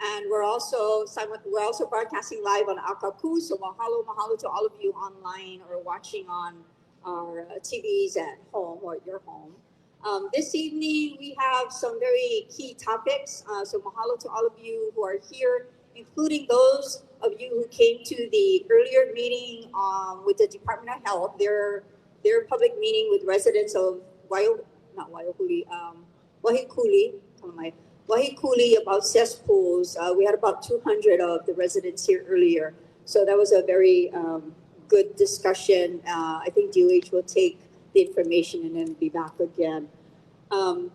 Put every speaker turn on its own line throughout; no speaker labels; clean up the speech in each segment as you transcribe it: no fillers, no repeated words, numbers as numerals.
And we're also broadcasting live on Akaku. So mahalo to all of you online or watching on our TVs at home or at your home. This evening we have some very key topics. So mahalo to all of you who are here, including those of you who came to the earlier meeting with the Department of Health. Their public meeting with residents of Wahikuli, Wahikuli about cesspools. We had about 200 of the residents here earlier. So that was a very good discussion. I think DOH will take the information and then be back again. I'm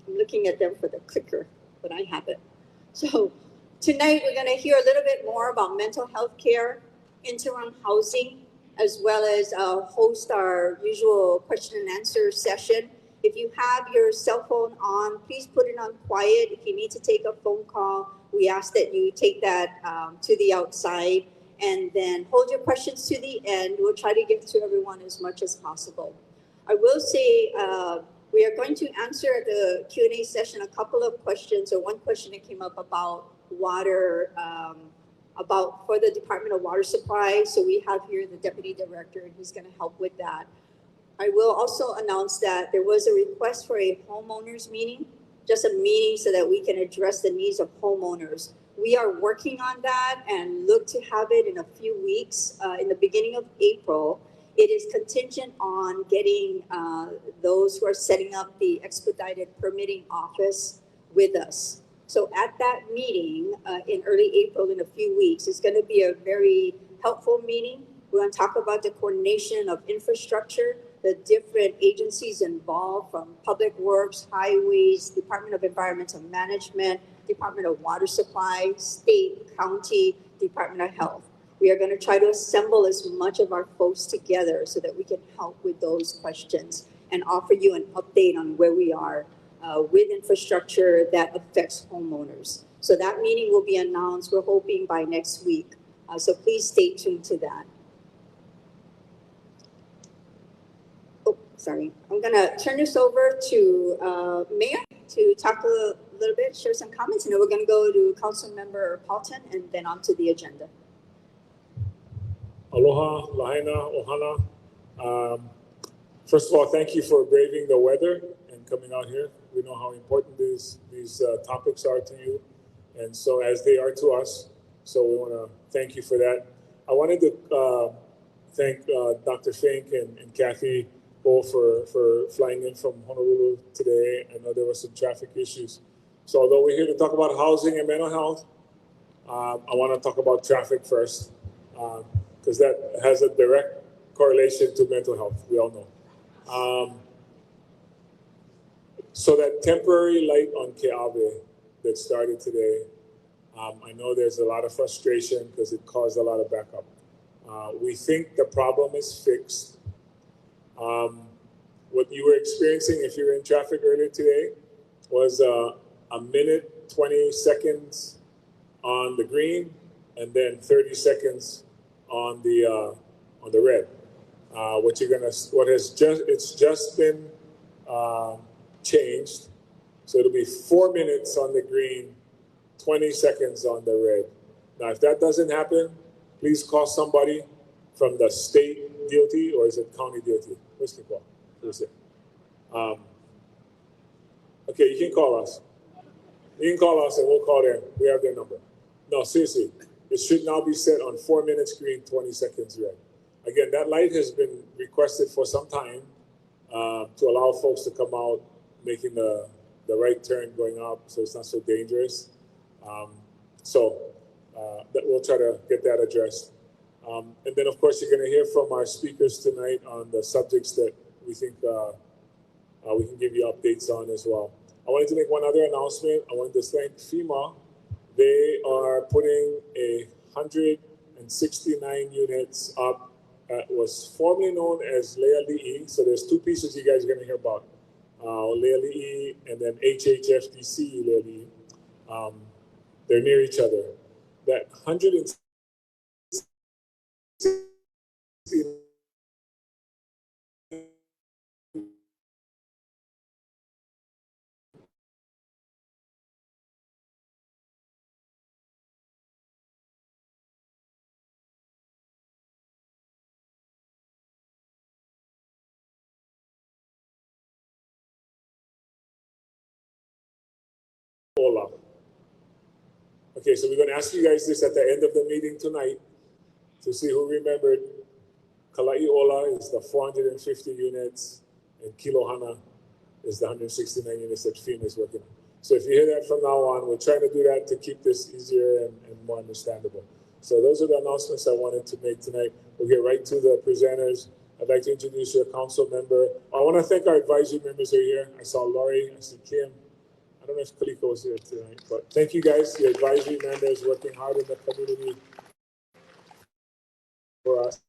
looking at them for the clicker, but I have it. So tonight we're going to hear a little bit more about mental health care, interim housing, as well as host our usual question and answer session. If you have your cell phone on, please put it on quiet. If you need to take a phone call, we ask that you take that to the outside and then hold your questions to the end. We'll try to get to everyone as much as possible. I will say we are going to answer at the Q&A session a couple of questions, or one question that came up about water, for the Department of Water Supply. So we have here the Deputy Director, and he's going to help with that. I will also announce that there was a request for a homeowners meeting, just a meeting so that we can address the needs of homeowners. We are working on that and look to have it in a few weeks, in the beginning of April. It is contingent on getting those who are setting up the expedited permitting office with us. So at that meeting in early April, in a few weeks, it's going to be a very helpful meeting. We're going to talk about the coordination of infrastructure, the different agencies involved, from Public Works, Highways, Department of Environmental Management, Department of Water Supply, State, County, Department of Health. We are going to try to assemble as much of our folks together so that we can help with those questions and offer you an update on where we are with infrastructure that affects homeowners. So that meeting will be announced, we're hoping, by next week. So please stay tuned to that. Oh, sorry. I'm going to turn this over to Mayor to talk a little bit, share some comments, and then we're going to go to Councilmember Paulton and then on to the agenda.
Aloha, Lahaina, Ohana. First of all, thank you for braving the weather and coming out here. We know how important these topics are to you, and so as they are to us. So we want to thank you for that. I wanted to thank Dr. Fink and Kathy both for flying in from Honolulu today. I know there were some traffic issues. So although we're here to talk about housing and mental health, I want to talk about traffic first, because that has a direct correlation to mental health, we all know. So that temporary light on Keawe that started today, I know there's a lot of frustration because it caused a lot of backup. We think the problem is fixed. What you were experiencing, if you were in traffic earlier today, was a minute, 20 seconds on the green, and then 30 seconds on the red. It's just been changed, so it'll be 4 minutes on the green, 20 seconds on the red. Now, if that doesn't happen, please call somebody from the state DOT, or is it county DOT? Where's the call? Who's it? Okay, you can call us. You can call us and we'll call them. We have their number. No, seriously, it should now be set on 4 minutes green, 20 seconds red. Again, that light has been requested for some time to allow folks to come out making the right turn going up, so it's not so dangerous. That we'll try to get that addressed. And then, of course, you're going to hear from our speakers tonight on the subjects that we think we can give you updates on as well. I wanted to make one other announcement. I wanted to thank FEMA. They are putting 169 units up at was formerly known as Lea Li'i. So there's two pieces you guys are going to hear about. Lea Li'i and then HHFDC Lea Li'i. They're near each other. That 169 Okay, so we're going to ask you guys this at the end of the meeting tonight to see who remembered. Kala'iola is the 450 units, and Kilohana is the 169 units that FEMA is working on. So if you hear that from now on, we're trying to do that to keep this easier and more understandable. So those are the announcements I wanted to make tonight. We'll get right to the presenters. I'd like to introduce your council member. I want to thank our advisory members who are here. I saw Laurie, I see Kim. I don't know if Kaliko was here tonight, but thank you guys, your advisory members working hard in the community for us.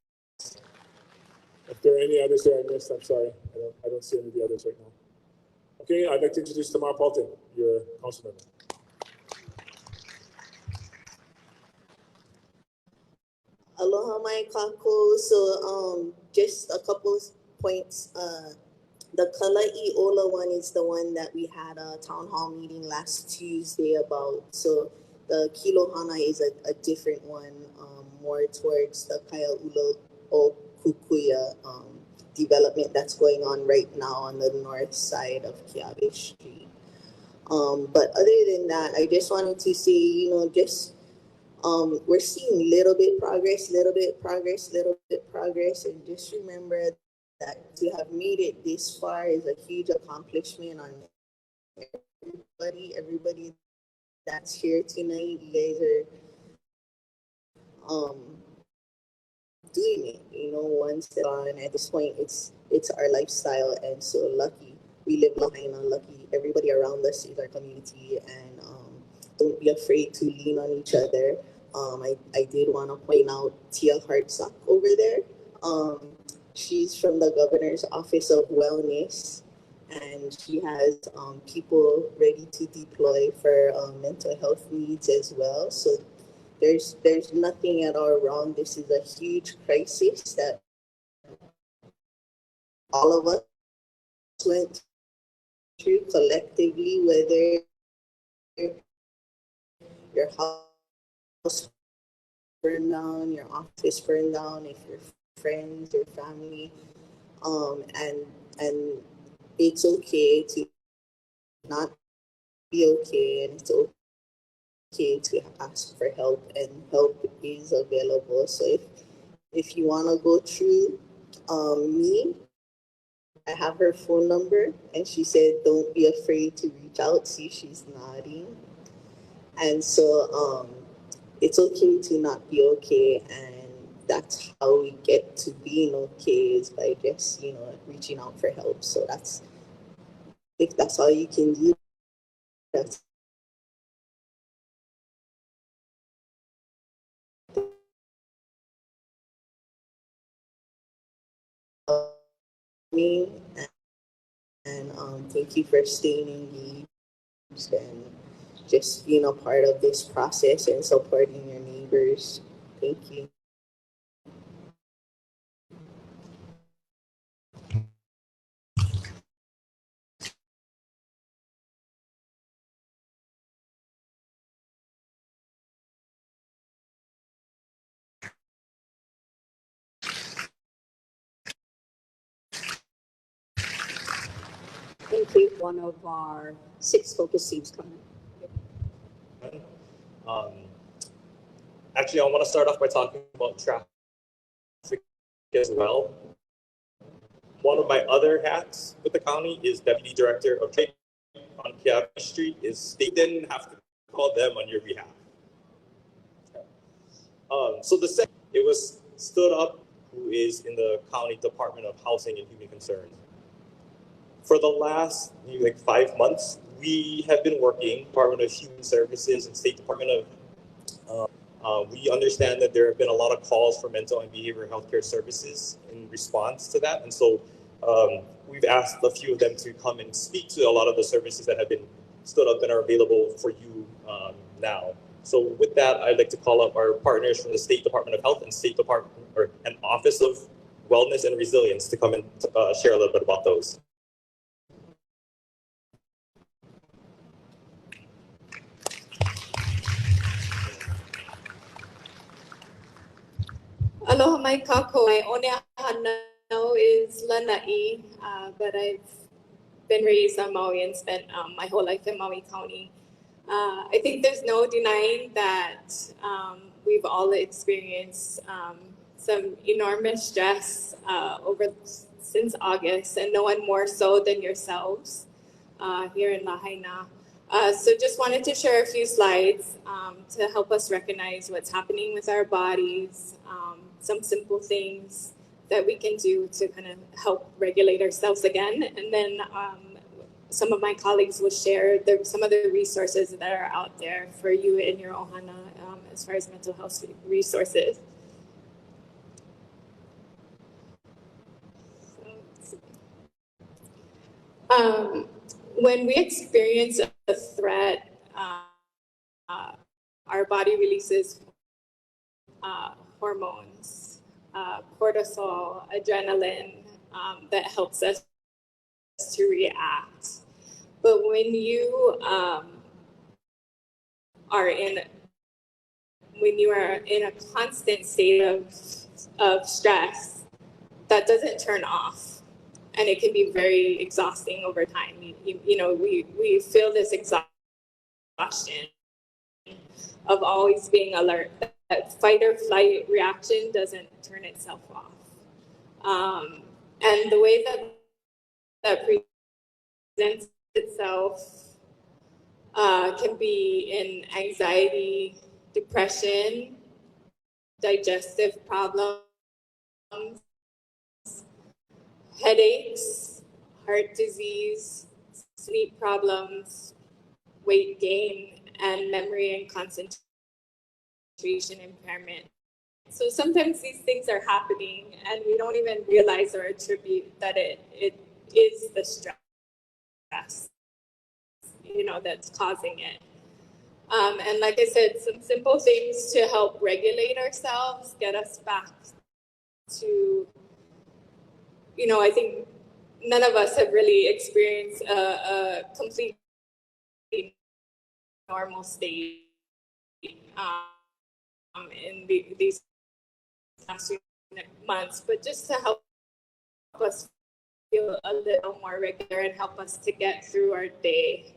If there are any others here I missed, I'm sorry. I don't see any of the others right now. Okay, I'd like to introduce Tamar Paulton, your council member.
Aloha mai kako. So just a couple points. The Kala'iola one is the one that we had a town hall meeting last Tuesday about. So the Kilohana is a different one, more towards the Kaia'ula o Kukuya development that's going on right now on the north side of Keawe Street. But other than that, I just wanted to say, just we're seeing little bit progress, and just remember that to have made it this far is a huge accomplishment on everybody that's here tonight. You guys are doing it, one step on. At this point, it's our lifestyle, and so lucky we live Lahaina. Lucky everybody around us is our community, and don't be afraid to lean on each other. I did want to point out Tia Hartsock over there. She's from the Governor's Office of Wellness, and she has people ready to deploy for mental health needs as well. So there's nothing at all wrong. This is a huge crisis that all of us went through collectively, whether your house burned down, your office burned down, if your friends, your family, and it's okay to not be okay, and it's okay to ask for help, and help is available. So if you want to go through me, I have her phone number, and she said don't be afraid to reach out. See, she's nodding. And so it's okay to not be okay, and that's how we get to being okay, is by just reaching out for help. So if that's all you can do, that's me. And thank you for staying engaged and just being a part of this process and supporting your neighbors. Thank you.
Include one of our 6 focus teams coming.
Actually, I want to start off by talking about traffic as well. One of my other hats with the county is Deputy Director of Trade on Keawe Street. They didn't have to call them on your behalf. So the second, it was stood up, who is in the County Department of Housing and Human Concerns. For the last 5 months, we have been working Department of Human Services and State Department of we understand that there have been a lot of calls for mental and behavioral health care services in response to that. And so we've asked a few of them to come and speak to a lot of the services that have been stood up and are available for you now. So with that, I'd like to call up our partners from the State Department of Health and State Department and Office of Wellness and Resilience to come and share a little bit about those.
Aloha mai kako. My onea hanau is Lanai, but I've been raised on Maui and spent my whole life in Maui County. I think there's no denying that we've all experienced some enormous stress since August, and no one more so than yourselves here in Lahaina. So just wanted to share a few slides to help us recognize what's happening with our bodies, some simple things that we can do to kind of help regulate ourselves again. And then some of my colleagues will share some of the resources that are out there for you in your ohana as far as mental health resources. When we experience a threat, our body releases hormones, cortisol, adrenaline, that helps us to react. But when you are in a constant state of stress, that doesn't turn off, and it can be very exhausting over time. We feel this exhaustion of always being alert. That fight or flight reaction doesn't turn itself off, and the way that presents itself can be in anxiety, depression, digestive problems, headaches, heart disease, sleep problems, weight gain, and memory and concentration impairment. So sometimes these things are happening and we don't even realize or attribute that it is the stress, that's causing it. And like I said, some simple things to help regulate ourselves, get us back to, I think none of us have really experienced a complete normal state in these last few months, but just to help us feel a little more regular and help us to get through our day.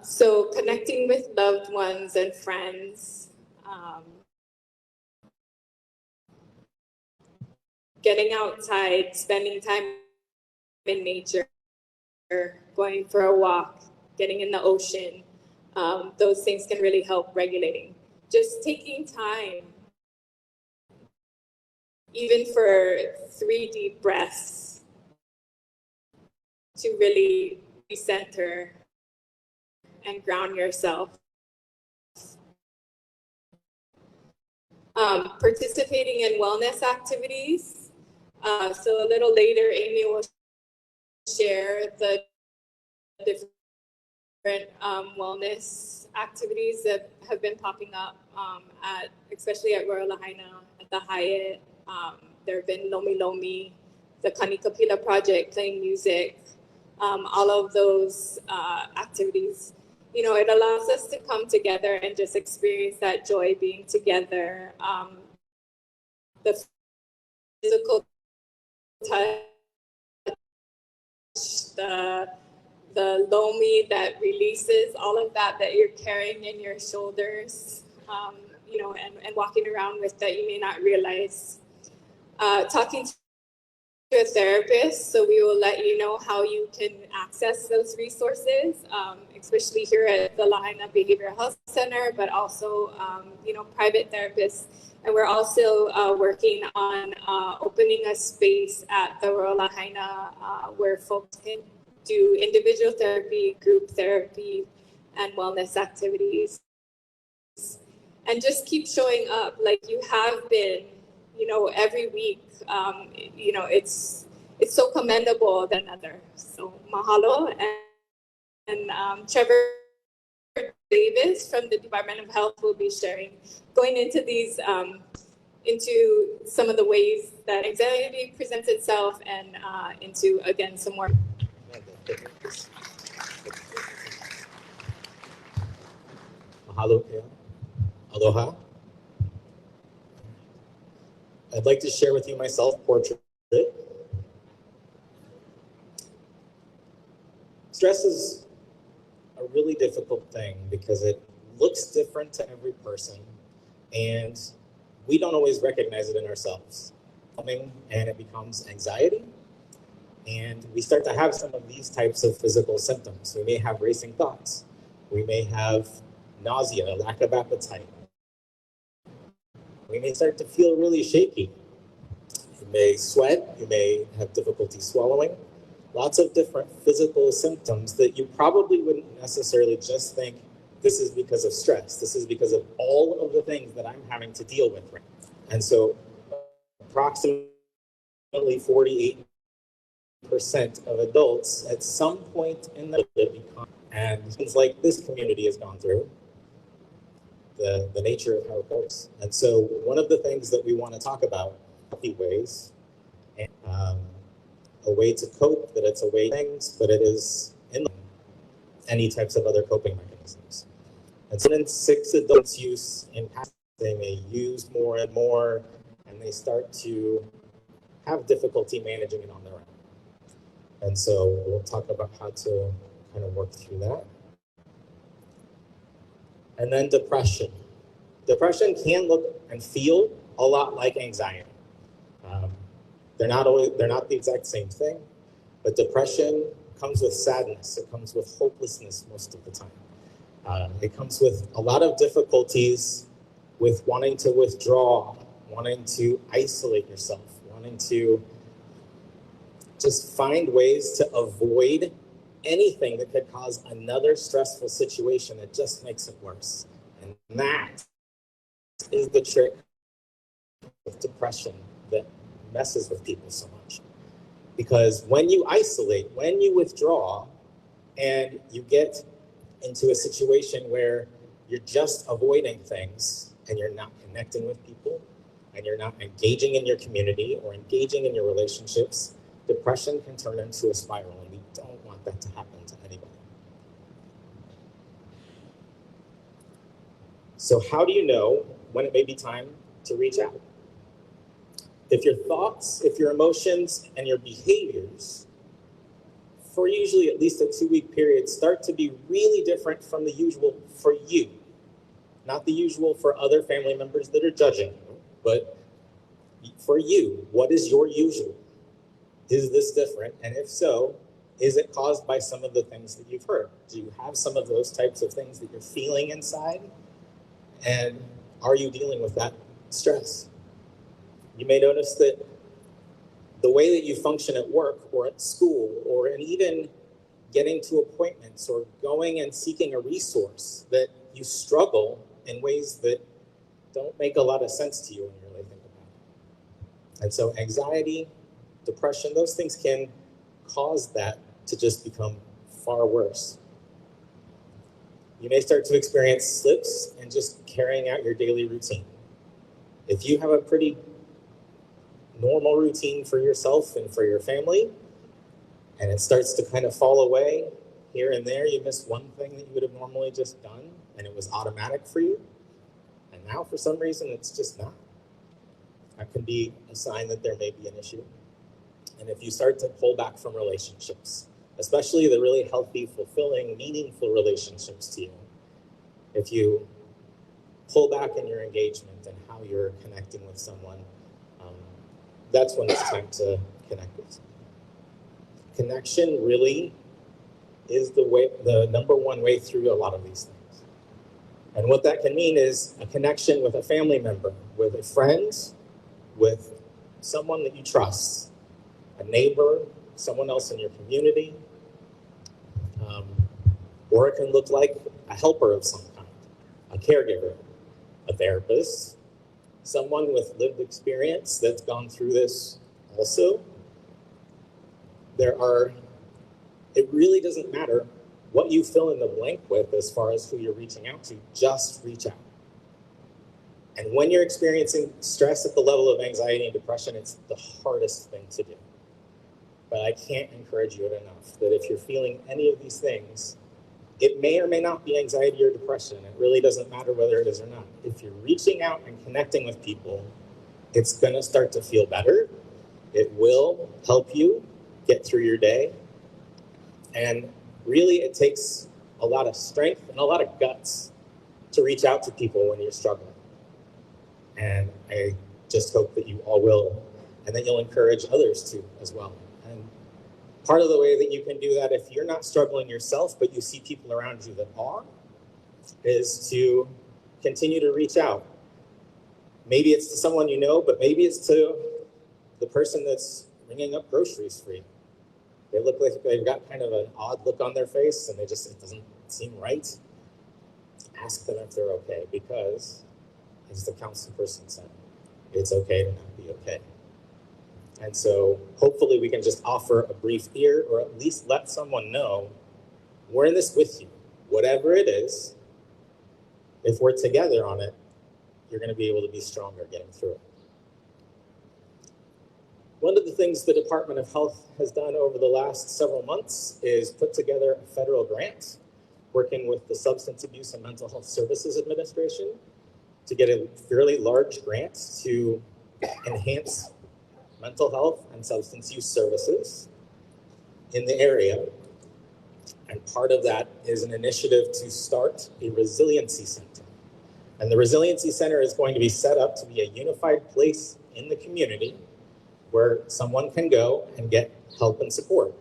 So connecting with loved ones and friends, getting outside, spending time in nature, going for a walk, getting in the ocean, those things can really help regulating. Just taking time, even for 3 deep breaths, to really recenter and ground yourself. Participating in wellness activities. So a little later, Amy will share the different wellness activities that have been popping up especially at Royal Lahaina, at the Hyatt. There have been Lomi Lomi, the Kanikapila Project, playing music, all of those activities. It allows us to come together and just experience that joy being together. The physical touch, the lomi that releases all of that you're carrying in your shoulders, and walking around with that you may not realize. Talking to a therapist, so we will let you know how you can access those resources, especially here at the Lahaina Behavioral Health Center, but also, private therapists. And we're also working on opening a space at the Royal Lahaina where folks can do individual therapy, group therapy, and wellness activities. And just keep showing up like you have been, every week. It's so commendable than another. So mahalo. And Trevor Davis from the Department of Health will be going into these, into some of the ways that anxiety presents itself, and into, again, some more.
Mahalo, Kea. Aloha. I'd like to share with you my self-portrait.
stress is a really difficult thing because it looks different to every person, and we don't always recognize it in ourselves. And it becomes anxiety, and we start to have some of these types of physical symptoms. We may have racing thoughts. We may have nausea, lack of appetite. We may start to feel really shaky. You may sweat. You may have difficulty swallowing. Lots of different physical symptoms that you probably wouldn't necessarily just think this is because of stress. This is because of all of the things that I'm having to deal with right now. And so approximately 48% of adults at some point in their life become, and things like this community has gone through, the nature of how it goes. And so one of the things that we want to talk about, healthy ways, and a way to cope, that it's a way to things, but it is in any types of other coping mechanisms. And so then 6 adults use in passing, they may use more and more, and they start to have difficulty managing it on their own. And so we'll talk about how to kind of work through that. And then depression. Depression can look and feel a lot like anxiety. They're not the exact same thing, but depression comes with sadness. It comes with hopelessness most of the time. It comes with a lot of difficulties with wanting to withdraw, wanting to isolate yourself, wanting to just find ways to avoid anything that could cause another stressful situation that just makes it worse. And that is the trick of depression that messes with people so much. Because when you isolate, when you withdraw, and you get into a situation where you're just avoiding things and you're not connecting with people and you're not engaging in your community or engaging in your relationships, depression can turn into a spiral, and we don't want that to happen to anybody. So how do you know when it may be time to reach out? If your thoughts, if your emotions, and your behaviors for usually at least a 2-week period start to be really different from the usual for you, not the usual for other family members that are judging you, but for you, what is your usual? Is this different? And if so, is it caused by some of the things that you've heard? Do you have some of those types of things that you're feeling inside? And are you dealing with that stress? You may notice that the way that you function at work or at school or in even getting to appointments or going and seeking a resource, that you struggle in ways that don't make a lot of sense to you when you really think about it. And so anxiety, depression, those things can cause that to just become far worse. You may start to experience slips in just carrying out your daily routine. If you have a pretty normal routine for yourself and for your family, and it starts to kind of fall away here and there, you miss one thing that you would have normally just done, and it was automatic for you, and now for some reason it's just not. That can be a sign that there may be an issue. And if you start to pull back from relationships, especially the really healthy, fulfilling, meaningful relationships to you, if you pull back in your engagement and how you're connecting with someone, that's when it's time to connect with someone. Connection really is the number one way through a lot of these things. And what that can mean is a connection with a family member, with a friend, with someone that you trust, a neighbor, someone else in your community, or it can look like a helper of some kind, a caregiver, a therapist, someone with lived experience that's gone through this also. It really doesn't matter what you fill in the blank with as far as who you're reaching out to, just reach out. And when you're experiencing stress at the level of anxiety and depression, it's the hardest thing to do. But I can't encourage you enough that if you're feeling any of these things, it may or may not be anxiety or depression. It really doesn't matter whether it is or not. If you're reaching out and connecting with people, it's going to start to feel better. It will help you get through your day. And really it takes a lot of strength and a lot of guts to reach out to people when you're struggling. And I just hope that you all will, and that you'll encourage others to as well. And part of the way that you can do that, if you're not struggling yourself, but you see people around you that are, is to continue to reach out. Maybe it's to someone you know, but maybe it's to the person that's ringing up groceries for you. They look like they've got kind of an odd look on their face and it doesn't seem right. Ask them if they're okay, because as the counseling person said, it's okay to not be okay. And so hopefully we can just offer a brief ear, or at least let someone know we're in this with you. Whatever it is, if we're together on it, you're going to be able to be stronger getting through it. One of the things the Department of Health has done over the last several months is put together a federal grant working with the Substance Abuse and Mental Health Services Administration to get a fairly large grant to enhance mental health and substance use services in the area. And part of that is an initiative to start a resiliency center. And the resiliency center is going to be set up to be a unified place in the community where someone can go and get help and support.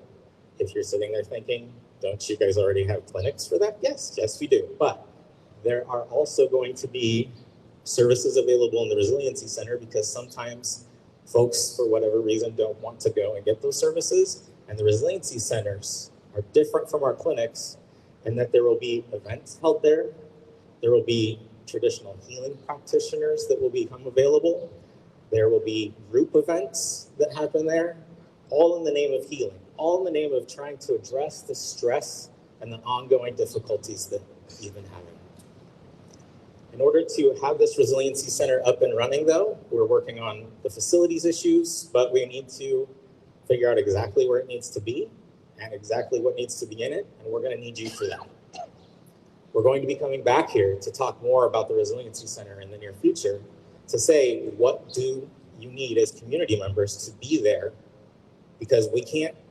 If you're sitting there thinking, don't you guys already have clinics for that? Yes, we do. But there are also going to be services available in the resiliency center, because sometimes folks, for whatever reason, don't want to go and get those services. And the resiliency centers are different from our clinics in that there will be events held there. There will be traditional healing practitioners that will become available. There will be group events that happen there, all in the name of healing, all in the name of trying to address the stress and the ongoing difficulties that you've been having. In order to have this resiliency center up and running, though, we're working on the facilities issues, but we need to figure out exactly where it needs to be and exactly what needs to be in it, and we're going to need you for that. We're going to be coming back here to talk more about the resiliency center in the near future, to say, what do you need as community members to be there? Because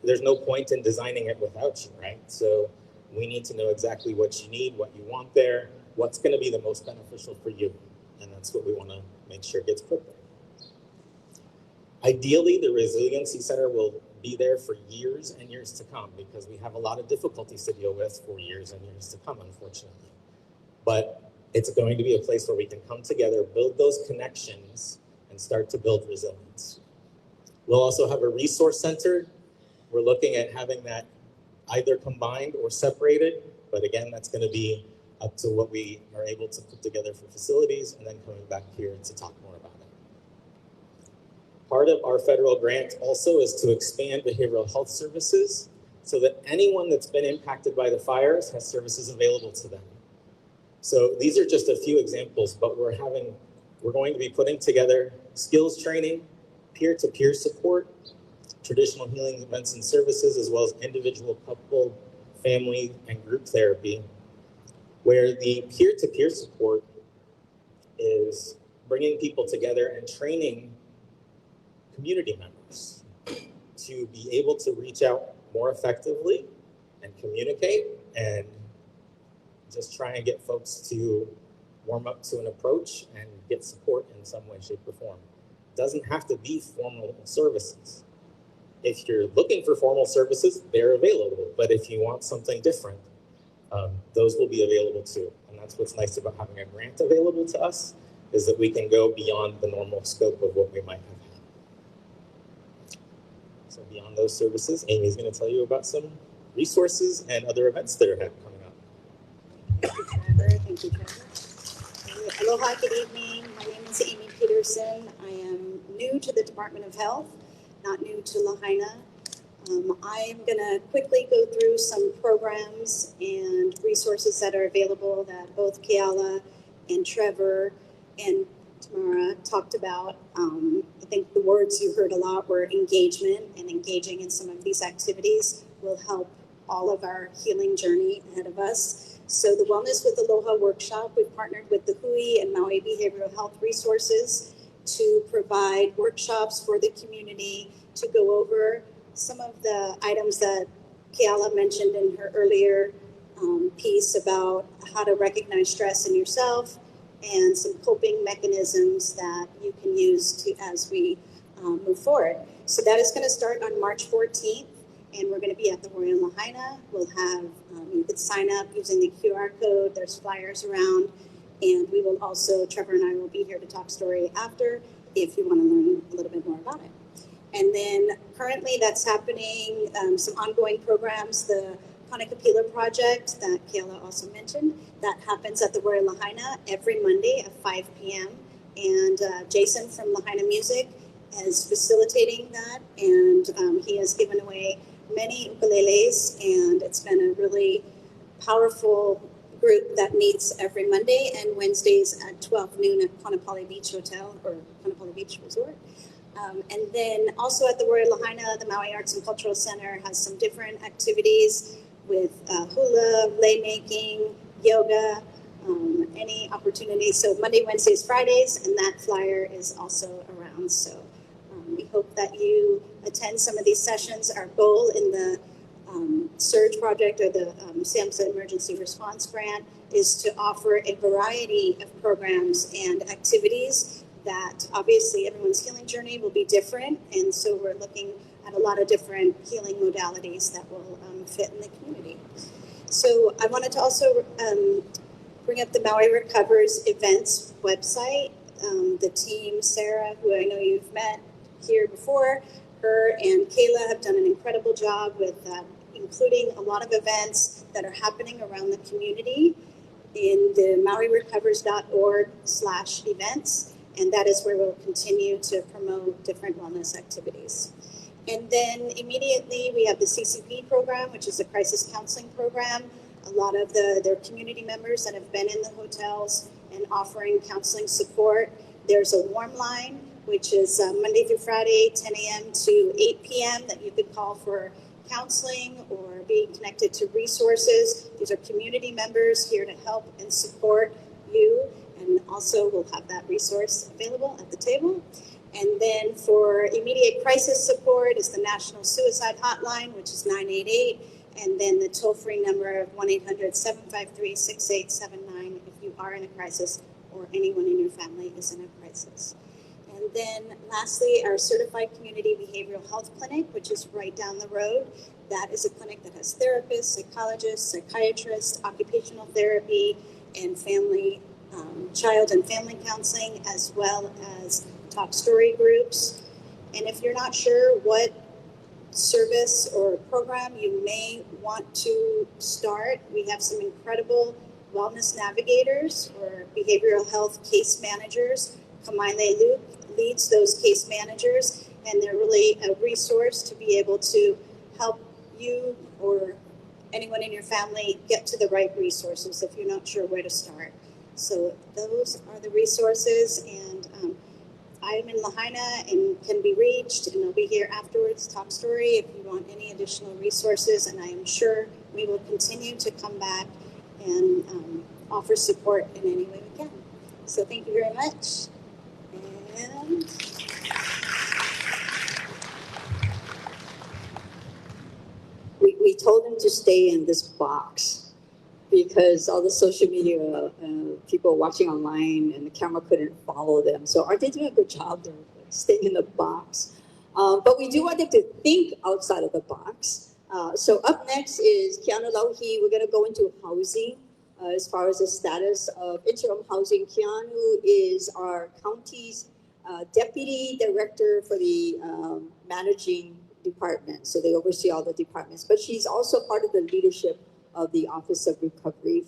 there's no point in designing it without you, right? So we need to know exactly what you need, what you want there, what's going to be the most beneficial for you. And that's what we want to make sure gets put there. Ideally, the resiliency center will be there for years and years to come, because we have a lot of difficulties to deal with for years and years to come, unfortunately. But it's going to be a place where we can come together, build those connections, and start to build resilience. We'll also have a resource center. We're looking at having that either combined or separated, but again, that's going to be up to what we are able to put together for facilities, and then coming back here to talk more about it. Part of our federal grant also is to expand behavioral health services so that anyone that's been impacted by the fires has services available to them. So these are just a few examples, but we're going to be putting together skills training, peer-to-peer support, traditional healing events and services, as well as individual, couple, family, and group therapy, where the peer-to-peer support is bringing people together and training community members to be able to reach out more effectively and communicate, and just try and get folks to warm up to an approach and get support in some way, shape, or form. It doesn't have to be formal services. If you're looking for formal services, they're available. But if you want something different, those will be available too. And that's what's nice about having a grant available to us, is that we can go beyond the normal scope of what we might have had. So beyond those services, Amy's going to tell you about some resources and other events that are coming up.
Thank you, Trevor. Aloha, good evening. My name is Amy Peterson. I am new to the Department of Health, not new to Lahaina. I'm going to quickly go through some programs and resources that are available that both Keala and Trevor and Tamara talked about. I think the words you heard a lot were engagement, and engaging in some of these activities will help all of our healing journey ahead of us. So the Wellness with Aloha workshop, we've partnered with the Hui and Maui Behavioral Health Resources to provide workshops for the community to go over some of the items that Kiala mentioned in her earlier piece about how to recognize stress in yourself and some coping mechanisms that you can use to as we move forward. So that is going to start on March 14th, and we're going to be at the Royal Lahaina. We'll have, you can sign up using the QR code. There's flyers around, and we will also, Trevor and I will be here to talk story after if you want to learn a little bit more about it. And then currently that's happening, some ongoing programs, the Panakapila project that Kayla also mentioned, that happens at the Royal Lahaina every Monday at 5 p.m. And Jason from Lahaina Music is facilitating that, and he has given away many ukuleles, and it's been a really powerful group that meets every Monday and Wednesdays at 12 noon at Kaanapali Beach Hotel or Kaanapali Beach Resort. And then also at the Royal Lahaina, the Maui Arts and Cultural Center has some different activities with hula, lei making, yoga, any opportunity. So Monday, Wednesdays, Fridays, and that flyer is also around. So we hope that you attend some of these sessions. Our goal in the SURGE project, or the SAMHSA Emergency Response Grant, is to offer a variety of programs and activities that obviously everyone's healing journey will be different. And so we're looking at a lot of different healing modalities that will fit in the community. So I wanted to also bring up the Maui Recovers events website. The team, Sarah, who I know you've met here before, her and Kayla have done an incredible job with including a lot of events that are happening around the community in the mauirecovers.org/events. And that is where we'll continue to promote different wellness activities. And then immediately we have the CCP program, which is a crisis counseling program. A lot of their community members that have been in the hotels and offering counseling support. There's a warm line, which is Monday through Friday, 10 a.m. to 8 p.m. that you could call for counseling or being connected to resources. These are community members here to help and support you. And also we'll have that resource available at the table. And then for immediate crisis support is the National Suicide Hotline, which is 988. And then the toll-free number of 1-800-753-6879 if you are in a crisis or anyone in your family is in a crisis. And then lastly, our Certified Community Behavioral Health Clinic, which is right down the road. That is a clinic that has therapists, psychologists, psychiatrists, occupational therapy, and family child and family counseling, as well as talk story groups. And if you're not sure what service or program you may want to start, we have some incredible wellness navigators or behavioral health case managers. Kamaile Luke leads those case managers, and they're really a resource to be able to help you or anyone in your family get to the right resources if you're not sure where to start. So those are the resources, and I'm in Lahaina and can be reached, and I'll be here afterwards, talk story, if you want any additional resources, and I am sure we will continue to come back and offer support in any way we can. So thank you very much. And
we told them to stay in this box because all the social media people watching online and the camera couldn't follow them. So aren't they doing a good job? They're staying in the box. But we do want them to think outside of the box. So up next is Keanu Lauhi. We're going to go into housing as far as the status of interim housing. Keanu is our county's deputy director for the managing department. So they oversee all the departments. But she's also part of the leadership of the Office of Recovery,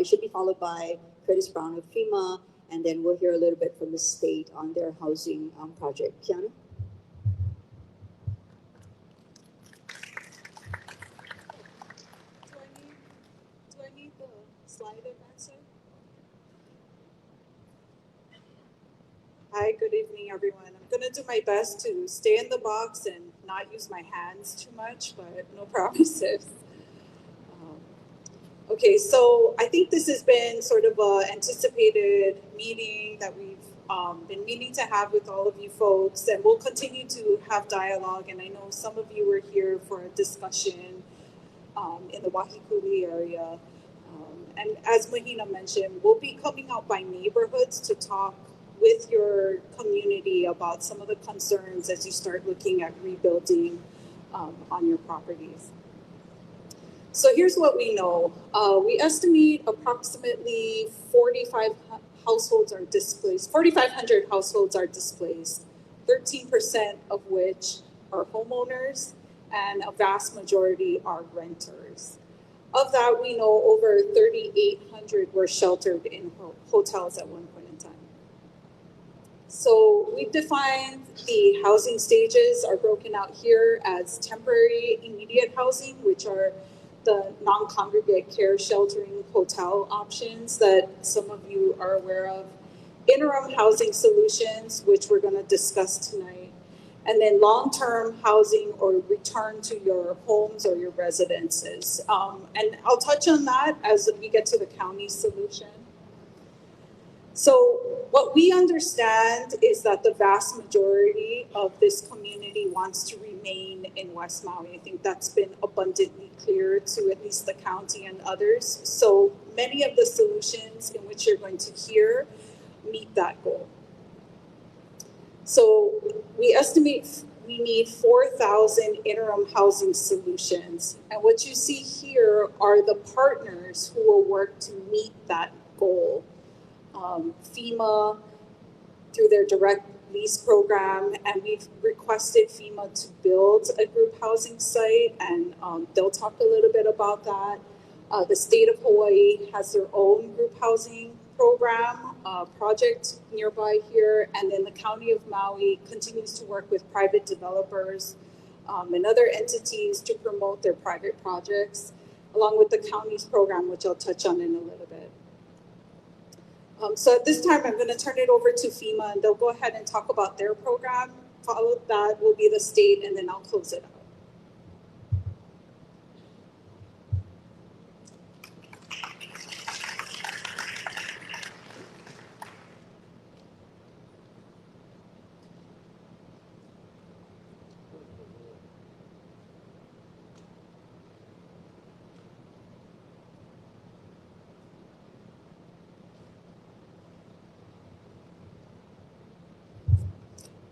should be followed by Curtis Brown of FEMA, and then we'll hear a little bit from the state on their housing project. Keanu?
Do I need the slide advancer? Hi, good evening, everyone. I'm going to do my best to stay in the box and not use my hands too much, but no promises. Okay, so I think this has been sort of an anticipated meeting that we've been meaning to have with all of you folks, and we'll continue to have dialogue. And I know some of you were here for a discussion in the Wahikuli area. And as Mahina mentioned, we'll be coming out by neighborhoods to talk with your community about some of the concerns as you start looking at rebuilding on your properties. So here's what we know. We estimate approximately 4,500 households are displaced, 4,500 households are displaced, 13% of which are homeowners, and a vast majority are renters. Of that, we know over 3,800 were sheltered in hotels at one point in time. So we've defined the housing stages are broken out here as temporary immediate housing, which are the non-congregate care sheltering hotel options that some of you are aware of, interim housing solutions, which we're going to discuss tonight, and then long-term housing or return to your homes or your residences. And I'll touch on that as we get to the county solution. So what we understand is that the vast majority of this community wants to remain in West Maui. I think that's been abundantly clear to at least the county and others. So many of the solutions in which you're going to hear meet that goal. So we estimate we need 4,000 interim housing solutions. And what you see here are the partners who will work to meet that goal. FEMA through their direct lease program, and we've requested FEMA to build a group housing site, and they'll talk a little bit about that. The state of Hawaii has their own group housing program project nearby here, and then the county of Maui continues to work with private developers and other entities to promote their private projects, along with the county's program, which I'll touch on in a little bit. So at this time, I'm going to turn it over to FEMA, and they'll go ahead and talk about their program. Followed that will be the state, and then I'll close it out.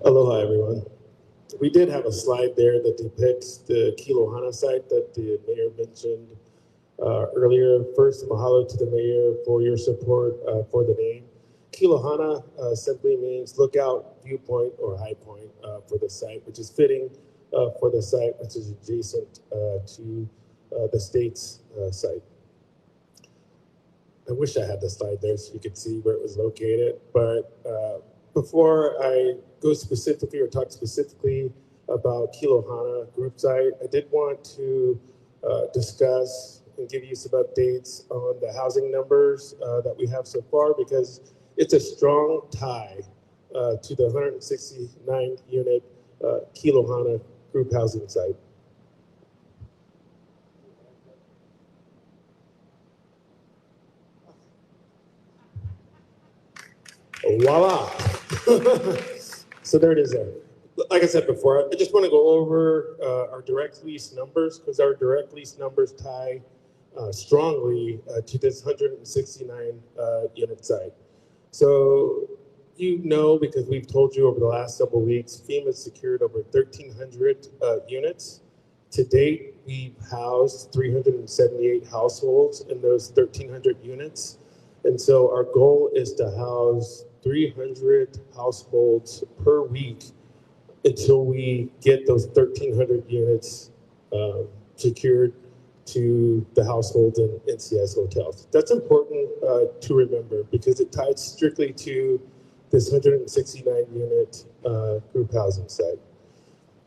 Aloha, everyone. We did have a slide there that depicts the Kilohana site that the mayor mentioned earlier. First, mahalo to the mayor for your support for the name. Kilohana simply means lookout, viewpoint, or high point for the site, which is fitting for the site, which is adjacent to the state's site. I wish I had the slide there so you could see where it was located, but before I go specifically or talk specifically about Kilohana group site, I did want to discuss and give you some updates on the housing numbers that we have so far, because it's a strong tie to the 169 unit Kilohana group housing site. Voila. So there it is there. Like I said before, I just want to go over our direct lease numbers, because our direct lease numbers tie strongly to this 169 unit site. So you know, because we've told you over the last several weeks, FEMA secured over 1,300 units. To date, we've housed 378 households in those 1,300 units. And so our goal is to house 300 households per week until we get those 1,300 units secured to the households in NCS hotels. That's important to remember, because it ties strictly to this 169 unit group housing site.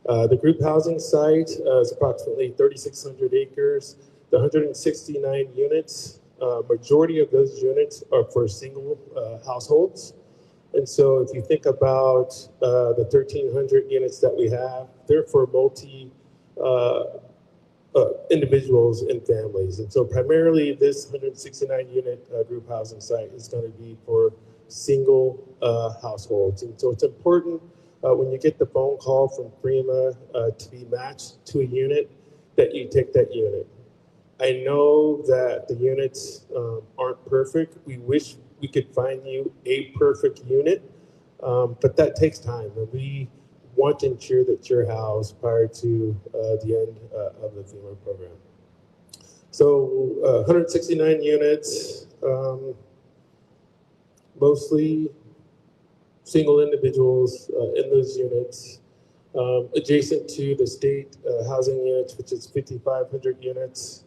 The group housing site is approximately 3,600 acres. The 169 units, majority of those units are for single households. And so if you think about the 1,300 units that we have, they're for multi individuals and families. And so primarily this 169 unit group housing site is going to be for single households. And so it's important when you get the phone call from FEMA to be matched to a unit, that you take that unit. I know that the units aren't perfect. We wish we could find you a perfect unit, but that takes time, and we want to ensure that you're housed prior to the end of the FEMA program. So 169 units, mostly single individuals in those units, adjacent to the state housing units, which is 5,500 units.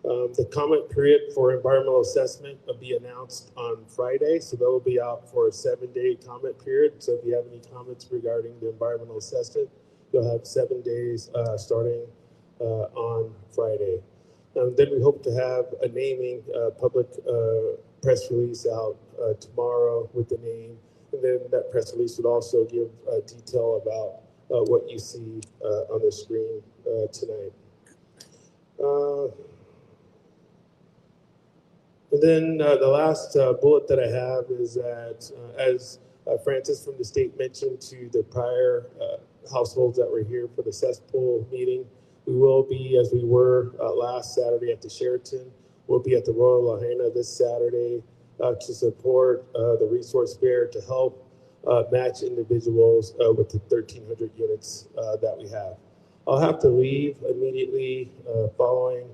The comment period for environmental assessment will be announced on Friday, so they'll be out for a 7-day comment period. So if you have any comments regarding the environmental assessment, you'll have 7 days starting on Friday. Then we hope to have a naming public press release out tomorrow with the name, and then that press release would also give detail about what you see on the screen tonight. And then the last bullet that I have is that, as Francis from the state mentioned to the prior households that were here for the cesspool meeting, we will be, as we were last Saturday at the Sheraton, we'll be at the Royal Lahaina this Saturday to support the resource fair to help match individuals with the 1,300 units that we have. I'll have to leave immediately following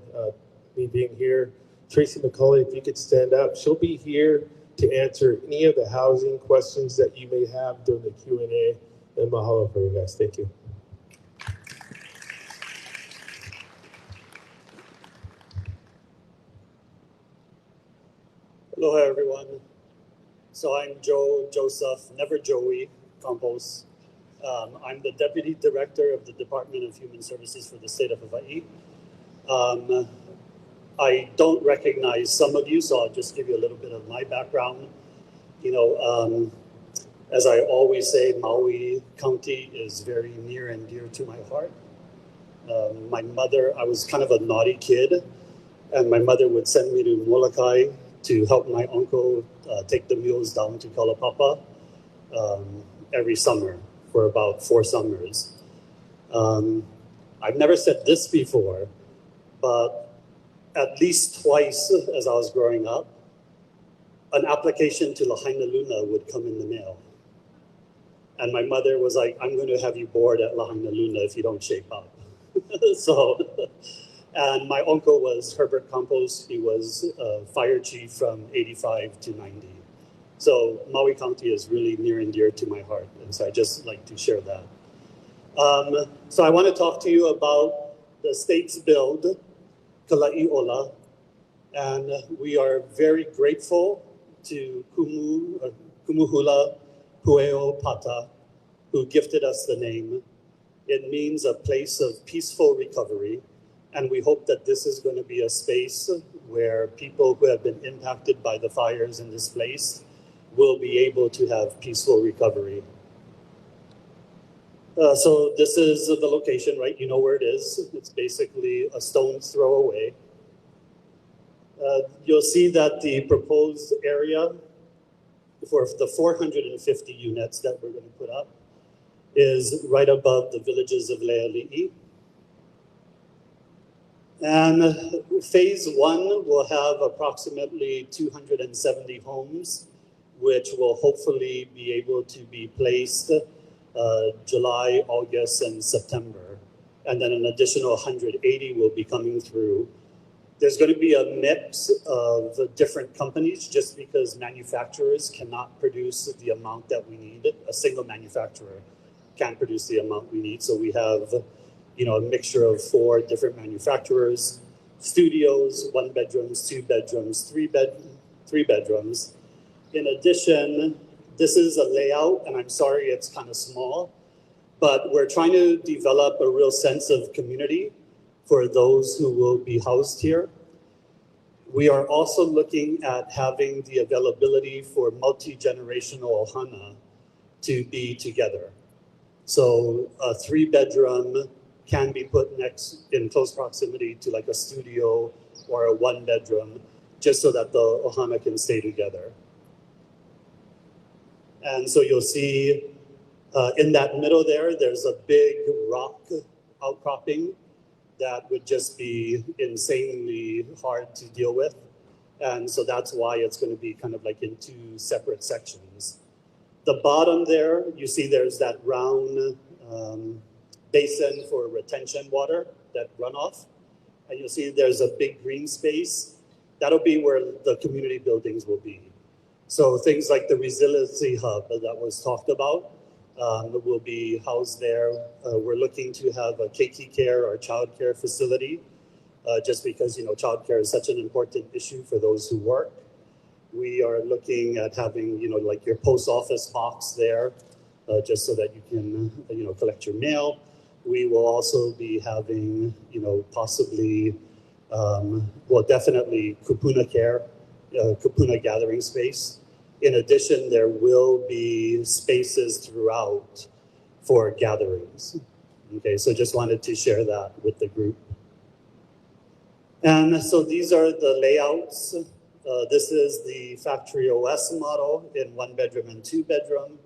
me being here. Tracy McCauley, if you could stand up, she'll be here to answer any of the housing questions that you may have during the Q&A. And mahalo for you guys. Thank you.
Aloha, everyone. So I'm Joseph, never Joey Campos. I'm the Deputy Director of the Department of Human Services for the state of Hawaii. I don't recognize some of you, so I'll just give you a little bit of my background. You know, as I always say, Maui County is very near and dear to my heart. My mother, I was kind of a naughty kid, and my mother would send me to Molokai to help my uncle take the mules down to Kalapapa every summer for about 4 summers. I've never said this before, but at least twice as I was growing up, an application to Lahaina Luna would come in the mail. And my mother was like, I'm going to have you board at Lahaina Luna if you don't shape up. And my uncle was Herbert Campos. He was fire chief from 85 to 90. So Maui County is really near and dear to my heart. And so I just like to share that. So I want to talk to you about the state's build, Kala'i Ola. And we are very grateful to Kumuhula Pueo Pata, who gifted us the name. It means a place of peaceful recovery. And we hope that this is going to be a space where people who have been impacted by the fires and displaced will be able to have peaceful recovery. So this is the location, right? You know where it is. It's basically a stone's throw away. You'll see that the proposed area for the 450 units that we're going to put up is right above the villages of Leali'i. And phase 1 will have approximately 270 homes, which will hopefully be able to be placed July, August, and September. And then an additional 180 will be coming through. There's going to be a mix of different companies just because manufacturers cannot produce the amount that we need. A single manufacturer can't produce the amount we need. So we have, you know, a mixture of 4 different manufacturers, studios, 1 bedrooms, 2 bedrooms, 3 bedrooms. In addition, this is a layout, and I'm sorry it's kind of small, but we're trying to develop a real sense of community for those who will be housed here. We are also looking at having the availability for multi-generational ohana to be together. So a 3-bedroom can be put next in close proximity to like a studio or a 1-bedroom, just so that the ohana can stay together. And so you'll see in that middle there, there's a big rock outcropping that would just be insanely hard to deal with. And so that's why it's going to be kind of like in two separate sections. The bottom there, you see there's that round basin for retention water, that runoff. And you'll see there's a big green space. That'll be where the community buildings will be. So things like the resiliency hub that was talked about will be housed there. We're looking to have a Keiki Care or child care facility, just because child care is such an important issue for those who work. We are looking at having like your post office box there, just so that you can collect your mail. We will also be having possibly definitely kupuna care, kupuna gathering space. In addition, there will be spaces throughout for gatherings. Okay, so just wanted to share that with the group. And so these are the layouts. This is the factory OS model in 1 bedroom and 2 bedroom.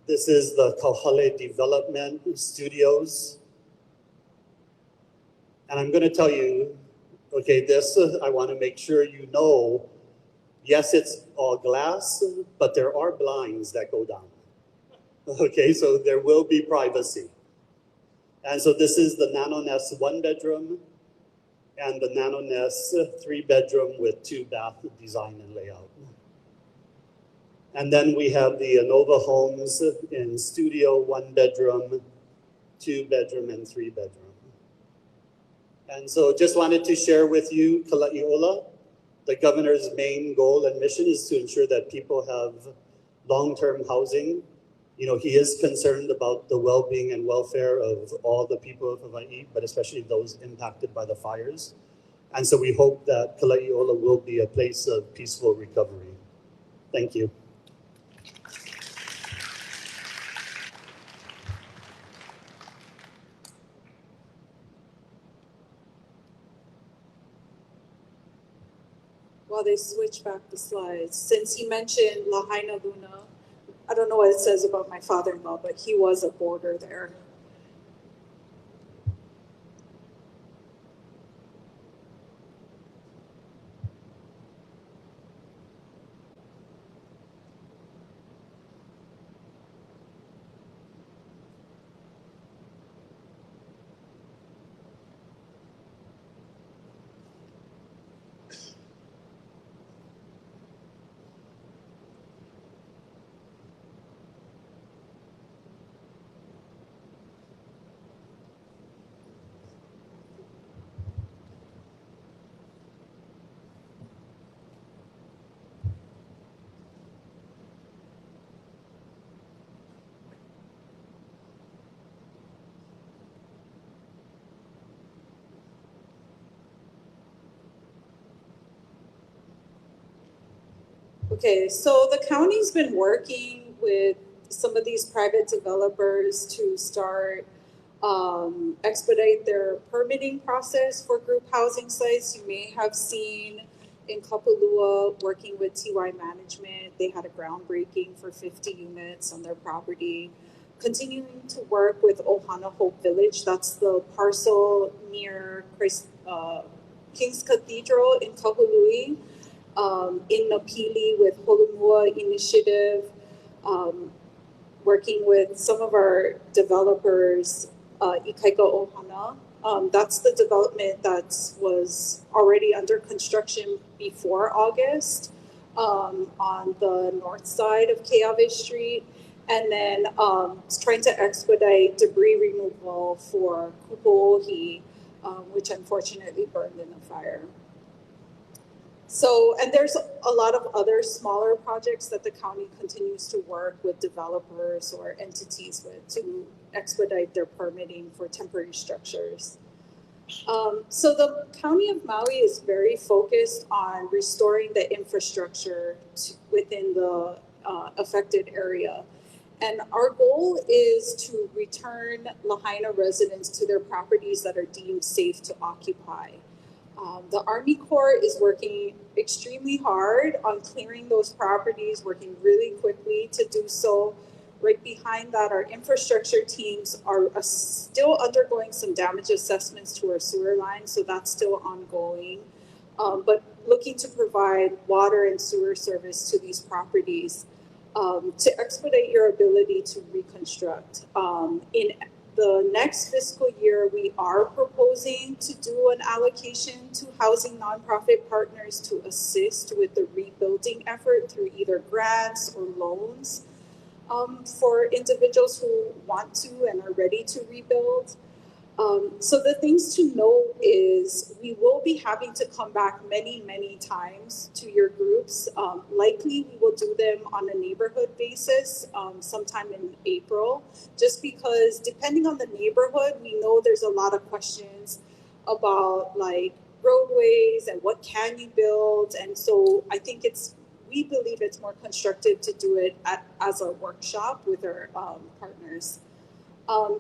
This is the Kauhale Development Studios. And I'm going to tell you, okay, this, I want to make sure you know, yes, it's all glass, but there are blinds that go down. Okay, so there will be privacy. And so this is the Nano Nest 1 bedroom and the Nano Nest 3 bedroom with 2 bath design and layout. And then we have the Anova homes in studio 1 bedroom, 2 bedroom, and 3 bedroom. And so just wanted to share with you, Kala'iola, the governor's main goal and mission is to ensure that people have long-term housing. He is concerned about the well-being and welfare of all the people of Hawaii, but especially those impacted by the fires. And so we hope that Kala'iola will be a place of peaceful recovery. Thank you.
While they switch back the slides, since he mentioned Lahaina Luna, I don't know what it says about my father-in-law, but he was a boarder there. Okay, so the county's been working with some of these private developers to start expedite their permitting process for group housing sites. You may have seen in Kapalua working with TY Management, they had a groundbreaking for 50 units on their property. Continuing to work with Ohana Hope Village, that's the parcel near King's Cathedral in Kahului. In Napili with Holomua Initiative, working with some of our developers, Ikaika Ohana. That's the development that was already under construction before August on the north side of Keawe Street. And then trying to expedite debris removal for Kupo'ohi, which unfortunately burned in the fire. So, and there's a lot of other smaller projects that the county continues to work with developers or entities with to expedite their permitting for temporary structures. So the County of Maui is very focused on restoring the infrastructure within the affected area. And our goal is to return Lahaina residents to their properties that are deemed safe to occupy. The Army Corps is working extremely hard on clearing those properties, working really quickly to do so. right behind that, our infrastructure teams are still undergoing some damage assessments to our sewer lines, so that's still ongoing. But looking to provide water and sewer service to these properties to expedite your ability to reconstruct. In the next fiscal year, we are proposing to do an allocation to housing nonprofit partners to assist with the rebuilding effort through either grants or loans for individuals who want to and are ready to rebuild. So the things to know is we will be having to come back many, many times to your groups. Likely we will do them on a neighborhood basis sometime in April, just because depending on the neighborhood, we know there's a lot of questions about like roadways and what can you build. And so I think we believe it's more constructive to do it as a workshop with our partners.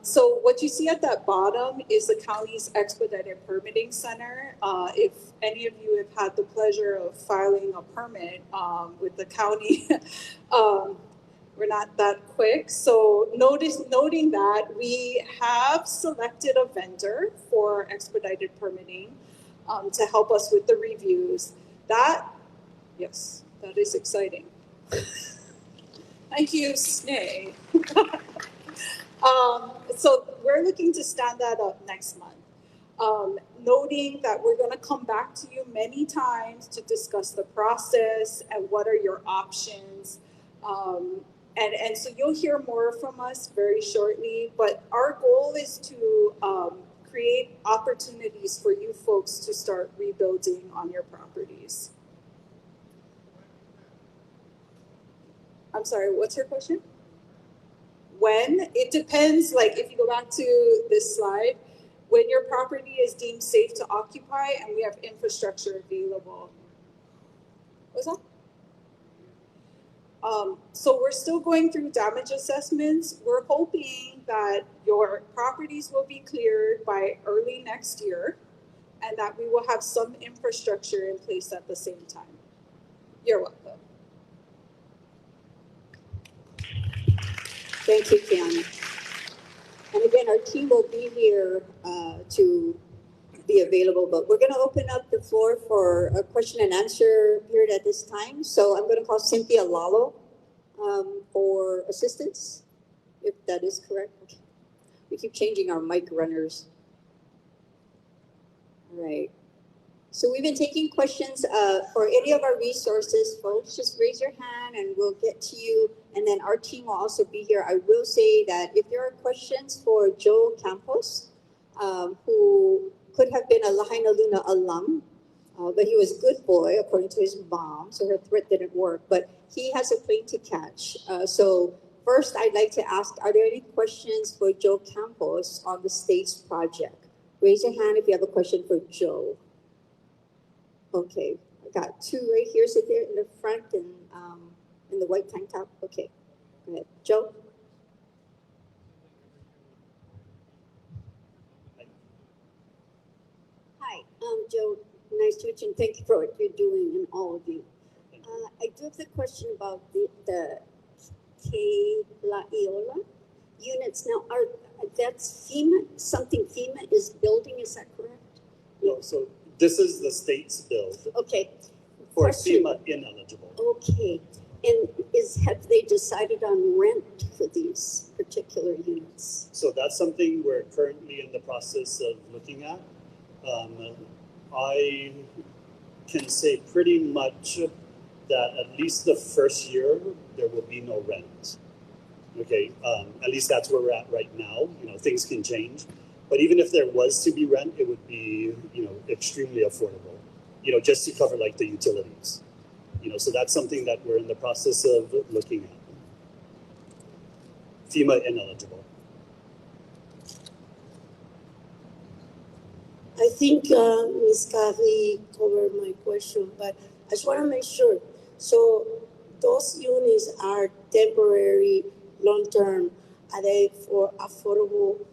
So what you see at that bottom is the county's expedited permitting center. If any of you have had the pleasure of filing a permit with the county, we're not that quick. So noting that we have selected a vendor for expedited permitting to help us with the reviews. Yes, that is exciting. Thank you, Snay. So we're looking to stand that up next month. Noting that we're going to come back to you many times to discuss the process and what are your options. And so you'll hear more from us very shortly, but our goal is to create opportunities for you folks to start rebuilding on your properties. I'm sorry, what's your question? When? It depends, like if you go back to this slide, when your property is deemed safe to occupy and we have infrastructure available. What's that? So we're still going through damage assessments. We're hoping that your properties will be cleared by early next year and that we will have some infrastructure in place at the same time. You're welcome.
Thank you, Kiana. And again, our team will be here to be available, but we're going to open up the floor for a question and answer period at this time. So I'm going to call Cynthia Lalo for assistance, if that is correct. Okay. We keep changing our mic runners. All right. So we've been taking questions for any of our resources. Folks, just raise your hand and we'll get to you. And then our team will also be here. I will say that if there are questions for Joe Campos, who could have been a Lahaina Luna alum, but he was a good boy, according to his mom, so her threat didn't work. But he has a plane to catch. So first, I'd like to ask, are there any questions for Joe Campos on the state's project? Raise your hand if you have a question for Joe. Okay, I got two right here, sit there in the front and in the white tank top. Okay, go ahead. Joe? Hi, Joe. Nice to meet you and thank you for what you're doing and all of you. I do have the question about the Ke'Laiola units. Now, that's FEMA, something FEMA is building, is that correct?
No, so this is the state's build.
Okay.
For
Question.
FEMA ineligible.
Okay. And have they decided on rent for these particular units?
So that's something we're currently in the process of looking at. I can say pretty much that at least the first year there will be no rent. Okay, at least that's where we're at right now. You know, things can change, but even if there was to be rent, it would be, you know, extremely affordable. You know, just to cover like the utilities. You know, so that's something that we're in the process of looking at. FEMA ineligible.
I think Ms. Kathy covered my question, but I just want to make sure. So those units are temporary, long-term. Are they for affordable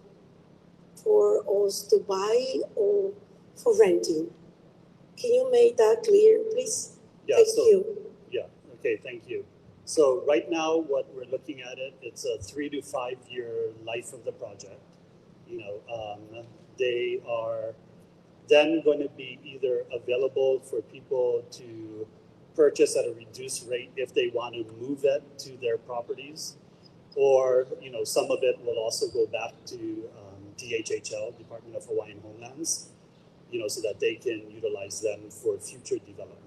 for us to buy or for renting? Can you make that clear, please?
Yeah,
Thank you.
Yeah, okay, thank you. So right now, what we're looking at it's a 3 to 5 year life of the project. They are then going to be either available for people to purchase at a reduced rate if they want to move it to their properties, or some of it will also go back to DHHL, Department of Hawaiian Homelands, so that they can utilize them for future development.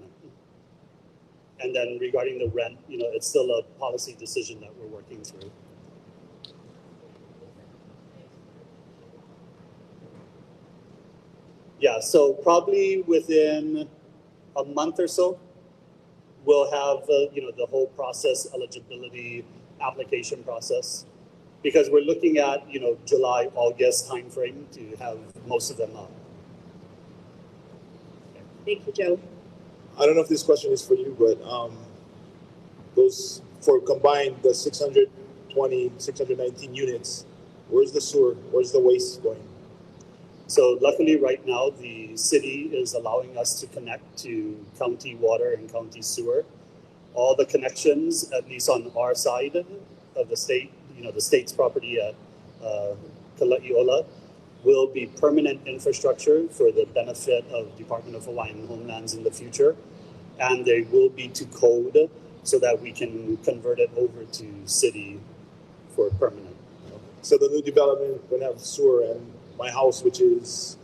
And then regarding the rent, it's still a policy decision that we're working through. Yeah, so probably within a month or so, we'll have the whole process, eligibility, application process, because we're looking at July, August timeframe to have most of them up.
Thank you, Joe.
I don't know if this question is for you, but those for combined the 620, 619 units, where's the sewer? Where's the waste going?
So luckily right now the city is allowing us to connect to county water and county sewer. All the connections, at least on our side of the state, the state's property at Kala'iola, will be permanent infrastructure for the benefit of Department of Hawaiian Homelands in the future. And they will be to code so that we can convert it over to city for permanent.
So the new development will have sewer, and my house, which is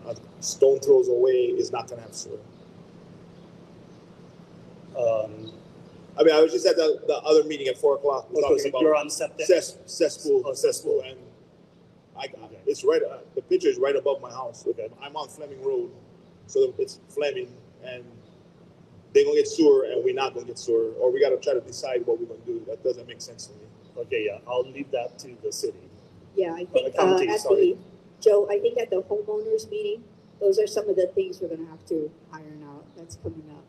a stone throws away, is not going to have sewer. I mean, I was just at the other meeting at 4 o'clock.
We're talking about you're on septic?
Cesspool, and it's right. The picture is right above my house. Okay. I'm on Fleming Road, so it's Fleming, and they're gonna get sewer, and we're not gonna get sewer, or we gotta try to decide what we're gonna do. That doesn't make sense to me.
Okay, yeah, I'll leave that to the city.
Yeah, I think Joe, I think at the homeowners meeting, those are some of the things we're gonna have to iron out. That's coming up.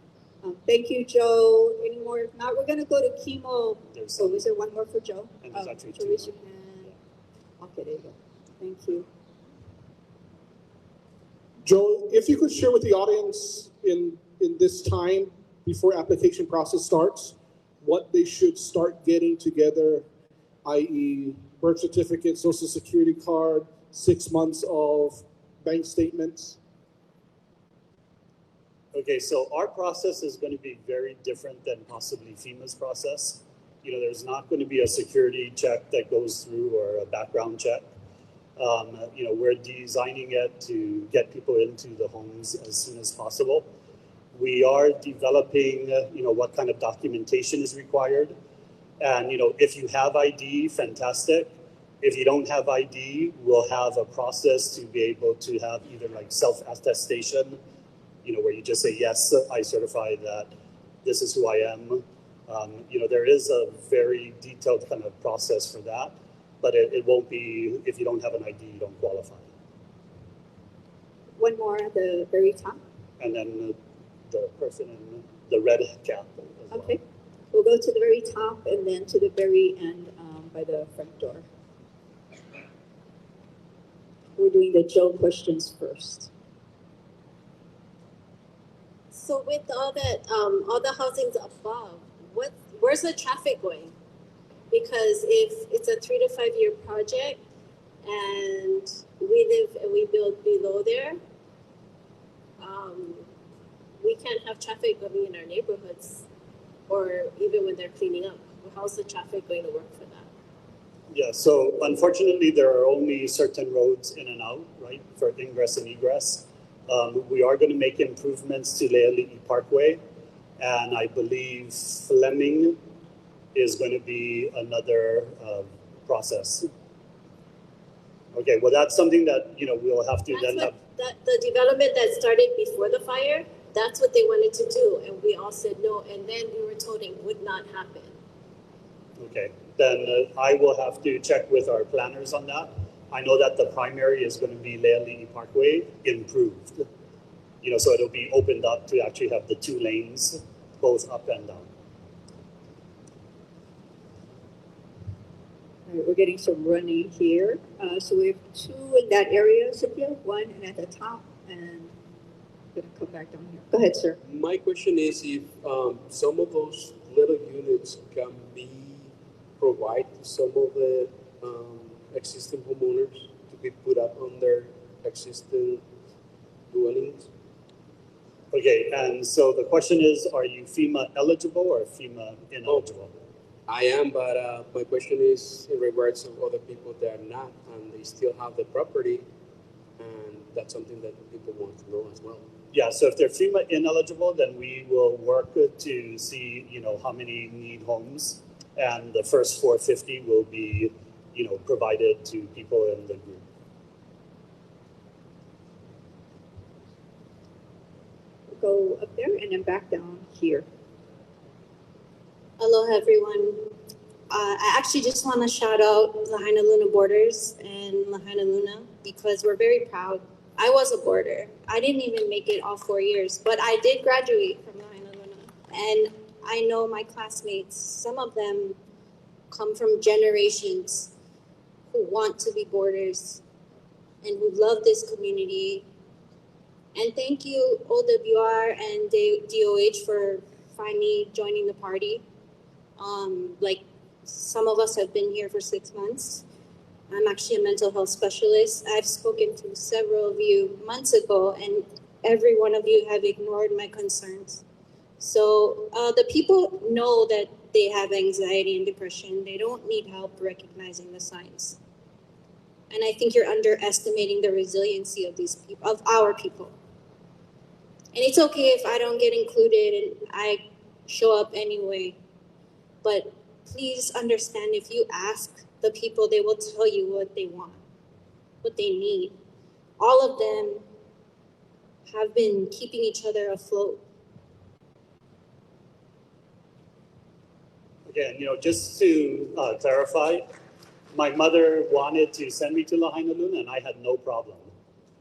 Thank you, Joe. Any more? If not, we're gonna go to chemo. So is there one more for Joe?
And there's actually
two. Raise your hand. Okay, there you go. Thank you.
Joe, if you could share with the audience in this time before application process starts, what they should start getting together, i.e. birth certificate, social security card, 6 months of bank statements.
Okay, so our process is going to be very different than possibly FEMA's process. There's not going to be a security check that goes through or a background check. We're designing it to get people into the homes as soon as possible. We are developing, what kind of documentation is required. And, if you have ID, fantastic. If you don't have ID, we'll have a process to be able to have either like self-attestation, where you just say, yes, I certify that this is who I am. There is a very detailed kind of process for that, but it won't be, if you don't have an ID, you don't qualify.
One more at the very top.
And then the person in the red cap.
Okay, we'll go to the very top and then to the very end by the front door. We're doing the Joe questions first.
So with all that, all the housings above, where's the traffic going? Because if it's a 3 to 5 year project and we live and we build below there, we can't have traffic going in our neighborhoods, or even when they're cleaning up. How's the traffic going to work for that?
Yeah, so unfortunately there are only certain roads in and out, right, for ingress and egress. We are going to make improvements to Leali'i Parkway, and I believe Fleming is going to be another process. Okay, well that's something that we'll have to
the development that started before the fire, that's what they wanted to do, and we all said no, and then we were told it would not happen.
Okay, then I will have to check with our planners on that. I know that the primary is going to be Leali'i Parkway improved. So it'll be opened up to actually have the 2 lanes, both up and down.
All right, we're getting some running here. So we have 2 in that area, Cynthia, 1 and at the top, and I'm going to come back down here. Go ahead, sir.
My question is if some of those
little units can be provided to some of the existing homeowners to be put up on their existing dwellings?
Okay, and so the question is, are you FEMA eligible or FEMA ineligible?
I am, but my question is in regards of other people that are not, and they still have the property, and that's something that people want to know as well.
Yeah, so if they're FEMA ineligible, then we will work to see, how many need homes, and the first 450 will be, provided to people in the group.
Go up there and then back down here.
Aloha, everyone. I actually just want to shout out Lahaina Luna Borders and Lahaina Luna because we're very proud. I was a boarder. I didn't even make it all 4 years, but I did graduate from Lahaina Luna. And I know my classmates, some of them come from generations who want to be boarders and who love this community. And thank you, OWR and DOH, for finally joining the party. Some of us have been here for 6 months. I'm actually a mental health specialist. I've spoken to several of you months ago, and every one of you have ignored my concerns. So the people know that they have anxiety and depression. They don't need help recognizing the signs. And I think you're underestimating the resiliency of these people, of our people. And it's okay if I don't get included and I show up anyway. But please understand, if you ask the people, they will tell you what they want, what they need. All of them have been keeping each other afloat.
Again, just to clarify, my mother wanted to send me to Lahaina Luna, and I had no problem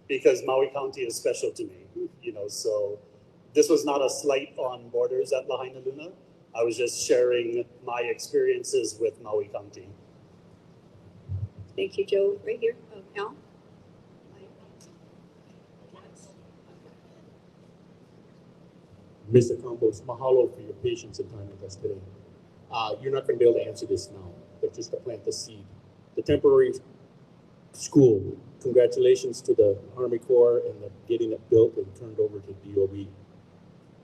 because Maui County is special to me. So this was not a slight on borders at Lahaina Luna. I was just sharing my experiences with Maui County.
Thank you, Joe. Right here, Al.
Mr. Campos, mahalo for your patience and time with us today. You're not going to be able to answer this now, but just to plant the seed. The temporary school, congratulations to the Army Corps and getting it built and turned over to DOE.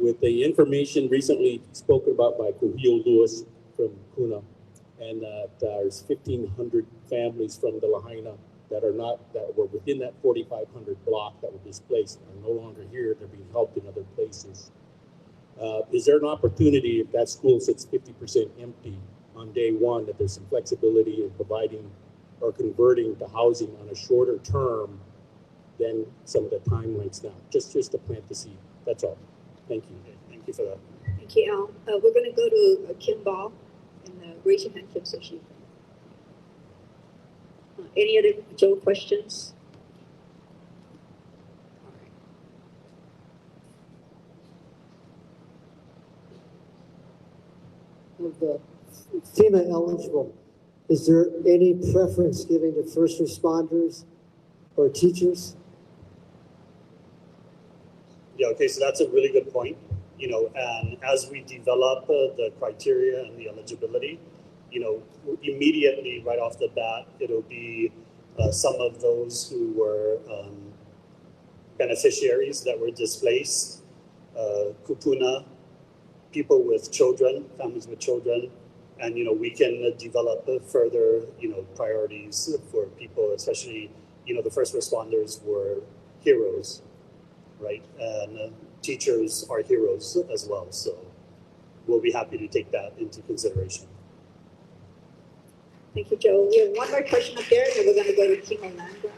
With the information recently spoken about by Kuhio Lewis from Kuna, and there's 1,500 families from the Lahaina that were within that 4,500 block that were displaced are no longer here. They're being helped in other places. Is there an opportunity, if that school sits 50% empty on day one, that there's some flexibility in providing or converting to housing on a shorter term than some of the timelines now? Just to plant the seed. That's all. Thank you.
Okay, thank you for that.
Thank you, Al. We're going to go to Kim Ball and raise your hand, Kim, so she can. Any other Joe questions?
Of the FEMA eligible, is there any preference given to first responders or teachers?
Yeah, okay, so that's a really good point. And as we develop the criteria and the eligibility, immediately right off the bat, it'll be some of those who were beneficiaries that were displaced, kupuna, people with children, families with children, and we can develop further priorities for people, especially the first responders were heroes, right? And teachers are heroes as well, so we'll be happy to take that into consideration.
Thank you, Joe. We have one more question up there, and we're going to go to Kimo Landgraf.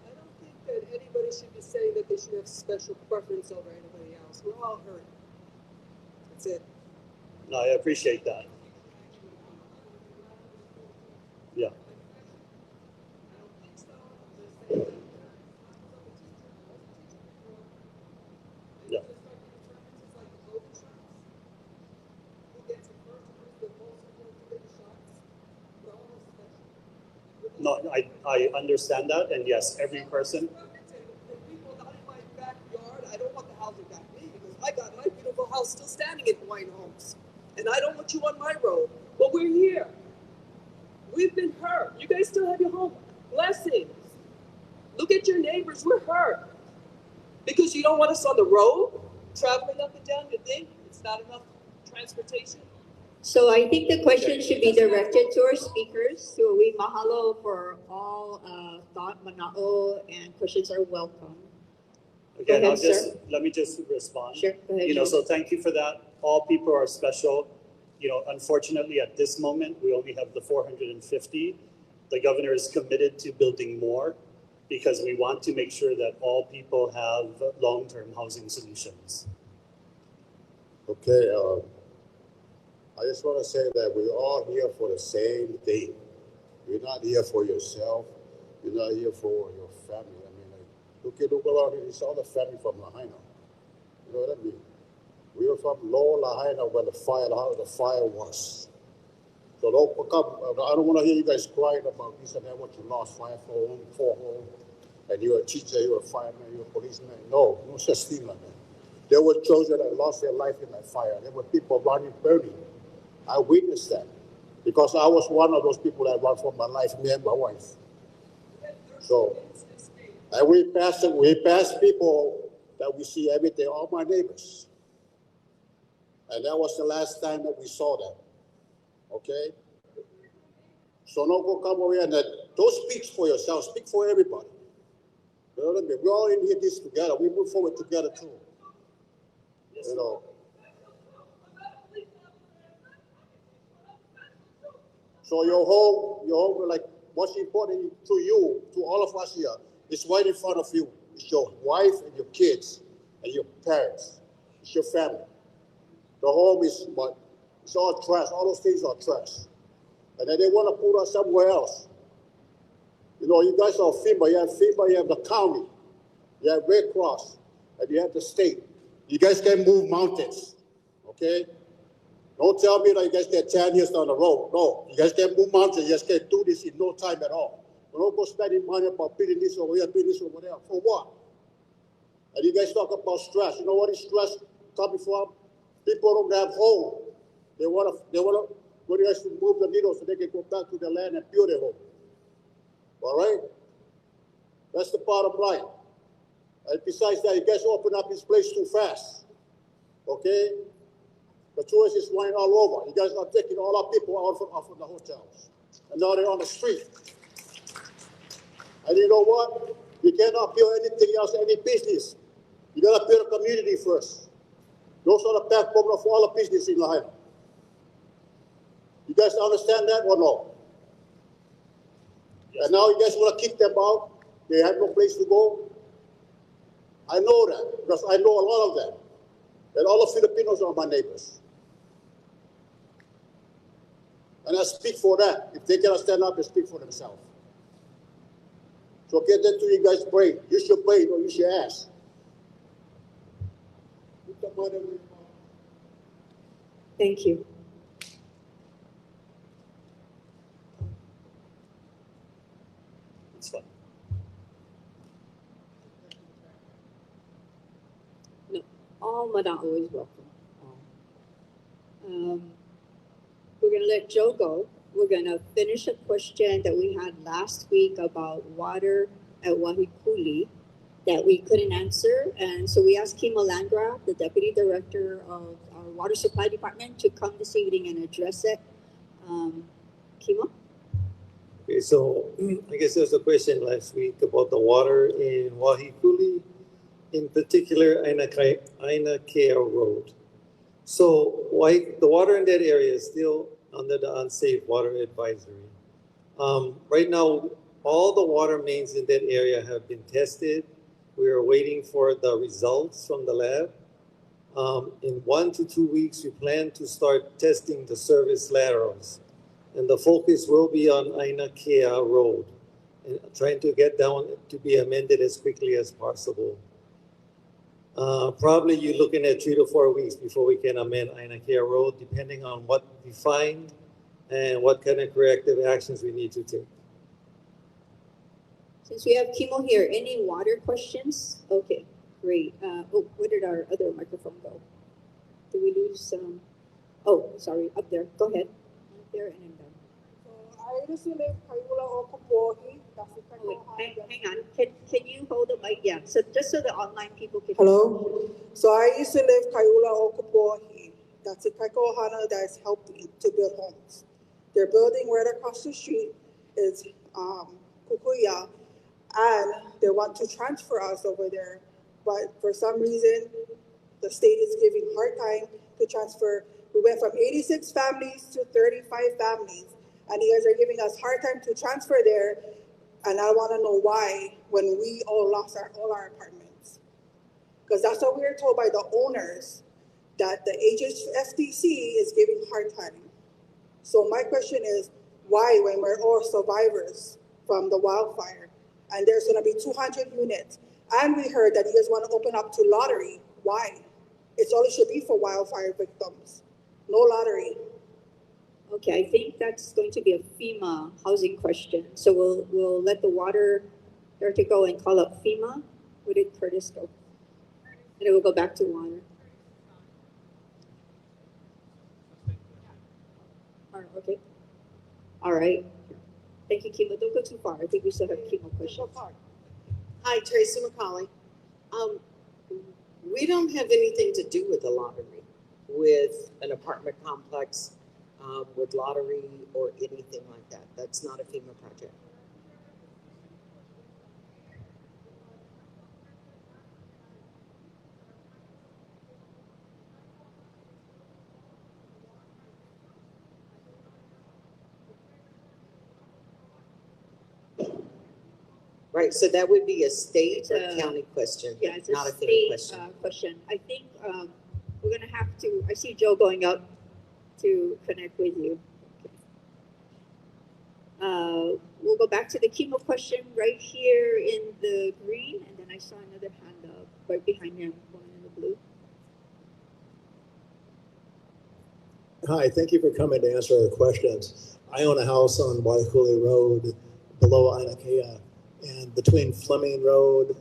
I don't think that anybody should be saying that they should have special preference over anybody else. We're all hurt. That's it.
No, I appreciate that. Yeah. Yeah. No, I understand that, and yes, every person.
People not in my backyard, I don't want the housing back me because I got my beautiful house still standing in Hawaiian Homes. And I don't want you on my road. But we're here. We've been hurt. You guys still have your home. Blessings. Look at your neighbors. We're hurt. Because you don't want us on the road, traveling up and down. You think it's not enough transportation?
So I think the question should be directed to our speakers. So we mahalo for all thought, mana'o, and questions are welcome.
Again,
Go ahead,
let me just respond.
Sure, go ahead.
So thank you for that. All people are special. Unfortunately, at this moment, we only have the 450. The governor is committed to building more because we want to make sure that all people have long-term housing solutions.
Okay, I just want to say that we're all here for the same thing. You're not here for yourself. You're not here for your family. I mean, look around here. It's all the family from Lahaina. You know what I mean? We were from Lower Lahaina when the fire was. So don't come. I don't want to hear you guys crying about this and that, what you lost, 5 home, 4 home, and you're a teacher, you're a fireman, you're a policeman. No such thing like that. There were children that lost their life in that fire. There were people running, burning. I witnessed that because I was one of those people that ran for my life, me and my wife. So, and we pass people that we see every day, all my neighbors. And that was the last time that we saw them. Okay? So no go come over here and don't speak for yourself, speak for everybody. You know what I mean? We're all in here this together. We move forward together too. You know. So your home, like what's important to you, to all of us here, is right in front of you. It's your wife and your kids and your parents. It's your family. The home is what? It's all trash. All those things are trash. And then they want to put us somewhere else. You know, you guys are FEMA. You have the county. You have Red Cross. And you have the state. You guys can move mountains. Okay? Don't tell me that you guys get 10 years down the road. No. You guys can move mountains. You guys can do this in no time at all. Don't go spending money about building this over here, building this over there. For what? And you guys talk about stress. You know what is stress coming from? People don't have home. They want you guys to move the needle so they can go back to their land and build their home. All right? That's the bottom line. And besides that, you guys open up this place too fast. Okay? The tourists is flying all over. You guys are taking all our people out from the hotels. And now they're on the street. And you know what? You cannot build anything else, any business. You gotta build a community first. Those are the backbone of all the business in Lahaina. You guys understand that or no? Yes. And now you guys want to kick them out. They have no place to go. I know that because I know a lot of them. And all the Filipinos are my neighbors. And I speak for that. If they cannot stand up, they speak for themselves. So get that to you guys' brain. Use your brain or use your ass.
Thank you.
It's fun.
No, all mana'o is welcome. We're going to let Joe go. We're going to finish a question that we had last week about water at Wahikuli that we couldn't answer. And so we asked Kimo Landgraf, the Deputy Director of our Water Supply Department, to come this evening and address it. Kimo?
Okay, so I guess there's a question last week about the water in Wahikuli, in particular Aina Kea Road. So the water in that area is still under the unsafe water advisory. Right now, all the water mains in that area have been tested. We are waiting for the results from the lab. In 1 to 2 weeks, we plan to start testing the service laterals. And the focus will be on Aina Kea Road, and trying to get down to be amended as quickly as possible. Probably you're looking at 3 to 4 weeks before we can amend Aina Kea Road, depending on what we find and what kind of corrective actions we need to take.
Since we have Kimo here, any water questions? Okay, Great. Oh, where did our other microphone go? Did we lose? Oh, sorry, up there. Go ahead. Up there and then down. Oh, wait, hang on. Can you hold the mic? Yeah. So just so the online people can.
Hello. So I used to live Kaiula Okupohi. That's a Kaikohana that has helped to build homes. Their building right across the street is Kukuya, and they want to transfer us over there. But for some reason, the state is giving hard time to transfer. We went from 86 families to 35 families, and you guys are giving us hard time to transfer there. And I want to know why when we all lost all our apartments. Because that's what we were told by the owners, that the HFDC is giving hard time. So my question is, why when we're all survivors from the wildfire, and there's going to be 200 units, and we heard that you guys want to open up to lottery, why? It's only should be for wildfire victims, no lottery.
Okay, I think that's going to be a FEMA housing question. So we'll let the water director go and call up FEMA. Where did Curtis go? And then we'll go back to water. Okay. All right. Thank you, Kimo. Don't go too far. I think we still have Kimo questions.
Hi, Tracy McCauley. We don't have anything to do with the lottery, with an apartment complex, with lottery or anything like that. That's not a FEMA project. Right, so that would be a state or county question,
yeah, it's
not
a
a FEMA
state
question.
question. I think we're going to have to, I see Joe going up to connect with you. We'll go back to the chemo question right here in the green, and then I saw another hand up right behind him, one in the blue.
Hi, thank you for coming to answer our questions. I own a house on Waikuli Road below Ainakea, and between Fleming Road,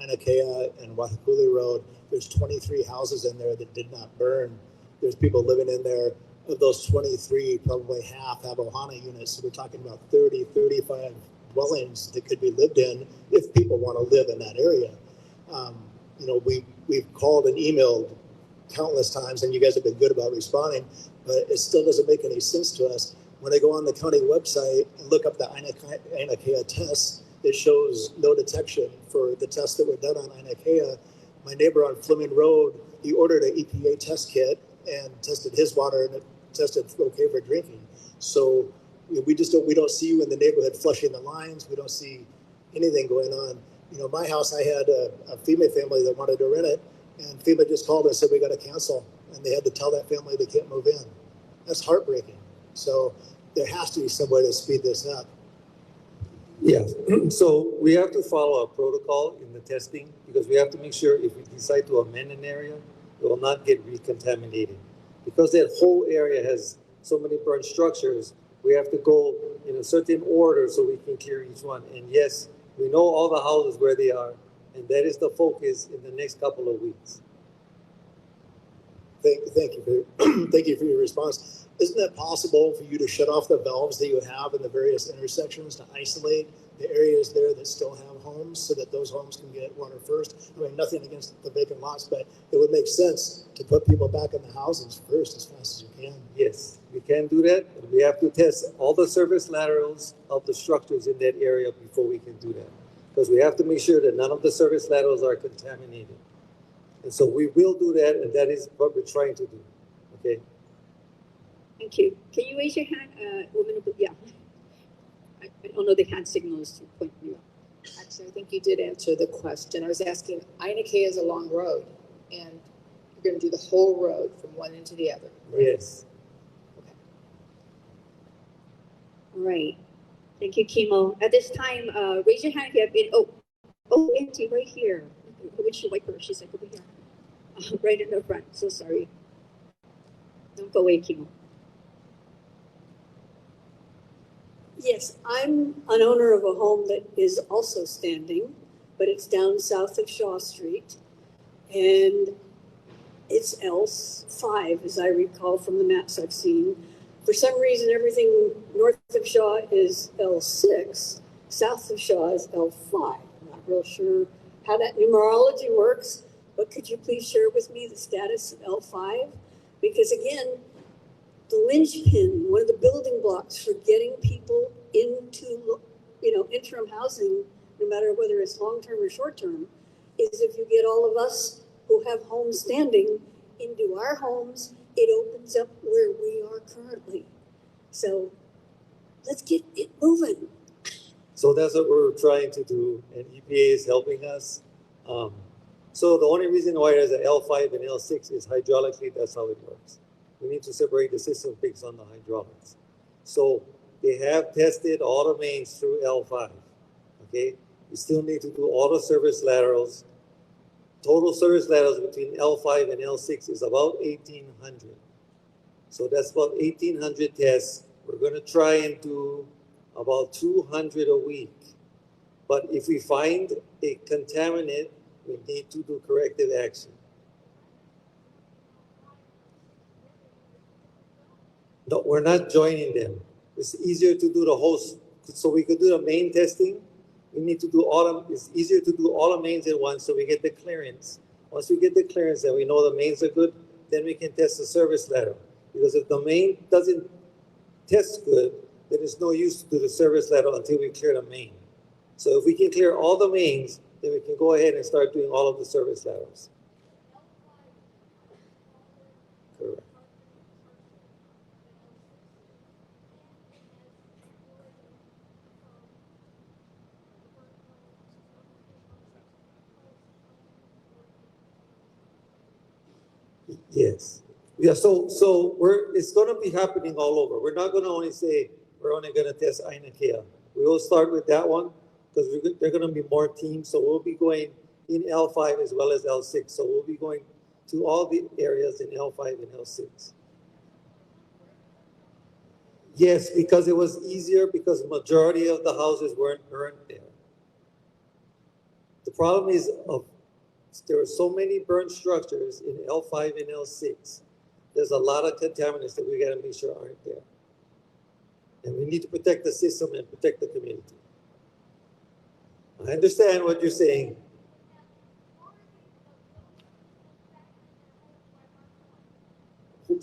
Ainakea, and Waikuli Road, there's 23 houses in there that did not burn. There's people living in there. Of those 23, probably half have Ohana units. So we're talking about 30, 35 dwellings that could be lived in if people want to live in that area. We've called and emailed countless times, and you guys have been good about responding, but it still doesn't make any sense to us. When I go on the county website and look up the Ainakea tests, it shows no detection for the tests that were done on Ainakea. My neighbor on Fleming Road, he ordered an EPA test kit and tested his water, and it tested okay for drinking. So we don't see you in the neighborhood flushing the lines. We don't see anything going on. My house, I had a FEMA family that wanted to rent it, and FEMA just called us and said we got to cancel, and they had to tell that family they can't move in. That's heartbreaking. So there has to be some way to speed this up.
Yeah, so we have to follow a protocol in the testing because we have to make sure if we decide to amend an area, it will not get recontaminated. Because that whole area has so many burnt structures, we have to go in a certain order so we can clear each one. And yes, we know all the houses where they are, and that is the focus in the next couple of weeks.
Thank you for your response. Isn't it possible for you to shut off the valves that you have in the various intersections to isolate the areas there that still have homes so that those homes can get water first? I mean, nothing against the vacant lots, but it would make sense to put people back in the houses first as fast as you can.
Yes, we can do that. But we have to test all the service laterals of the structures in that area before we can do that. Because we have to make sure that none of the service laterals are contaminated. And so we will do that, and that is what we're trying to do. Okay?
Thank you. Can you raise your hand, woman? Yeah. I don't know the hand signals to point you up.
Actually, I think you did answer the question. I was asking, Ainakea is a long road, and you're going to do the whole road from one end to the other.
Yes.
Okay.
All right. Thank you, Kimo. At this time, raise your hand if you have been. Oh, Auntie, right here. Which wiper? She's like over here. Right in the front. So sorry. Don't go away, Kimo.
Yes, I'm an owner of a home that is also standing, but it's down south of Shaw Street.
And it's L5, as I recall from the maps I've seen. For some reason, everything north of Shaw is L6, south of Shaw is L5. I'm not real sure how that numerology works, but could you please share with me the status of L5? Because again, the linchpin, one of the building blocks for getting people into, interim housing, no matter whether it's long-term or short-term, is if you get all of us who have homes standing into our homes, it opens up where we are currently. So let's get it moving.
So that's what we're trying to do, and EPA is helping us. So the only reason why there's an L5 and L6 is hydraulically, that's how it works. We need to separate the system based on the hydraulics. So they have tested all the mains through L5, okay? We still need to do all the service laterals. Total service laterals between L5 and L6 is about 1,800. So that's about 1,800 tests. We're gonna try and do about 200 a week. But if we find a contaminant, we need to do corrective action. No, we're not joining them. It's easier to do the whole, so we could do the main testing. We need to do it's easier to do all the mains at once so we get the clearance. Once we get the clearance and we know the mains are good, then we can test the service lateral. Because if the main doesn't test good, then it's no use to do the service lateral until we clear the main. So if we can clear all the mains, then we can go ahead and start doing all of the service laterals. Correct. Yes. Yeah, so it's going to be happening all over. We're not going to only say we're only going to test Aina Kea. We will start with that one because there are going to be more teams. So we'll be going in L5 as well as L6. So we'll be going to all the areas in L5 and L6. Yes, because it was easier because the majority of the houses weren't there. The problem is there are so many burnt structures in L5 and L6. There's a lot of contaminants that we got to make sure aren't there. And we need to protect the system and protect the community. I understand what you're saying. Who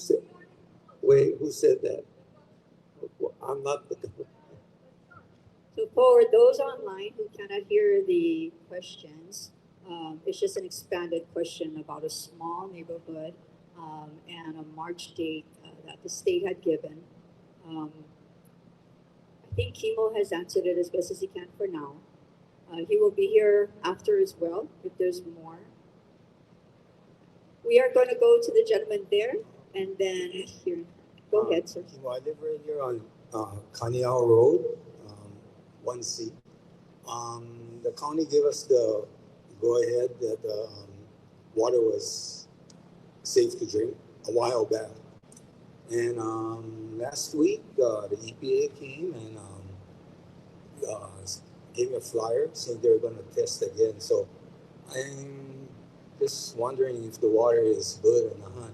said that? I'm not the
So for those online who cannot hear the questions, it's just an expanded question about a small neighborhood and a March date that the state had given. I think Kimo has answered it as best as he can for now. He will be here after as well if there's more. We are going to go to the gentleman there and then here. Go ahead, sir.
Kimo, I live right here on Kaniao Road, 1C. The county gave us the go-ahead that water was safe to drink a while back. And last week, the EPA came and gave me a flyer saying they were going to test again. So I'm just wondering if the water is good or not.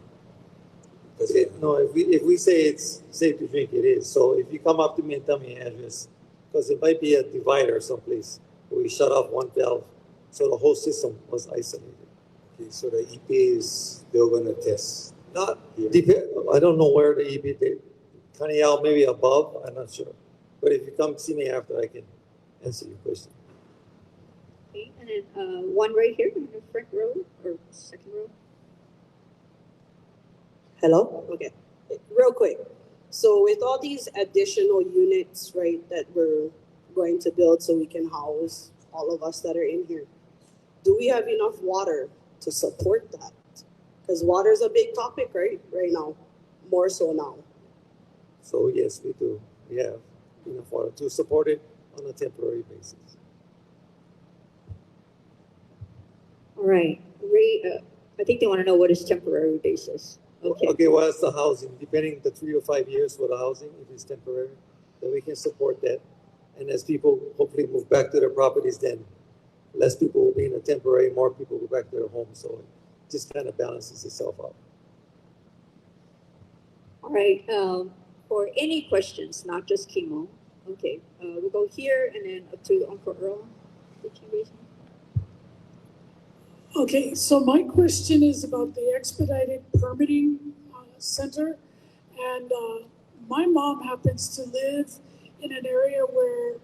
No, if we say it's safe to drink, it is. So if you come up to me and tell me your address, because it might be a divider someplace where we shut off one valve, so the whole system was isolated.
Okay, so the EPA is still going to test.
Not I don't know where the EPA did. Kaniao maybe above, I'm not sure. But if you come see me after, I can answer your question.
Okay, and then one right here in the front row or second row.
Hello? Okay. Real quick. So with all these additional units, right, that we're going to build so we can house all of us that are in here, do we have enough water to support that? Because water is a big topic, right now, more so now.
So yes, we do. We have enough water to support it on a temporary basis. All
right. I think they want to know what is temporary basis.
Okay, well, it's the housing. Depending the 3 to 5 years for the housing, if it's temporary, then we can support that. And as people hopefully move back to their properties, then less people will be in a temporary, more people go back to their homes. So just kind of balances itself out.
All right, for any questions, not just chemo. Okay, we'll go here and then up to Uncle Earl. Did you raise your hand?
Okay, so my question is about the expedited permitting center. And my mom happens to live in an area where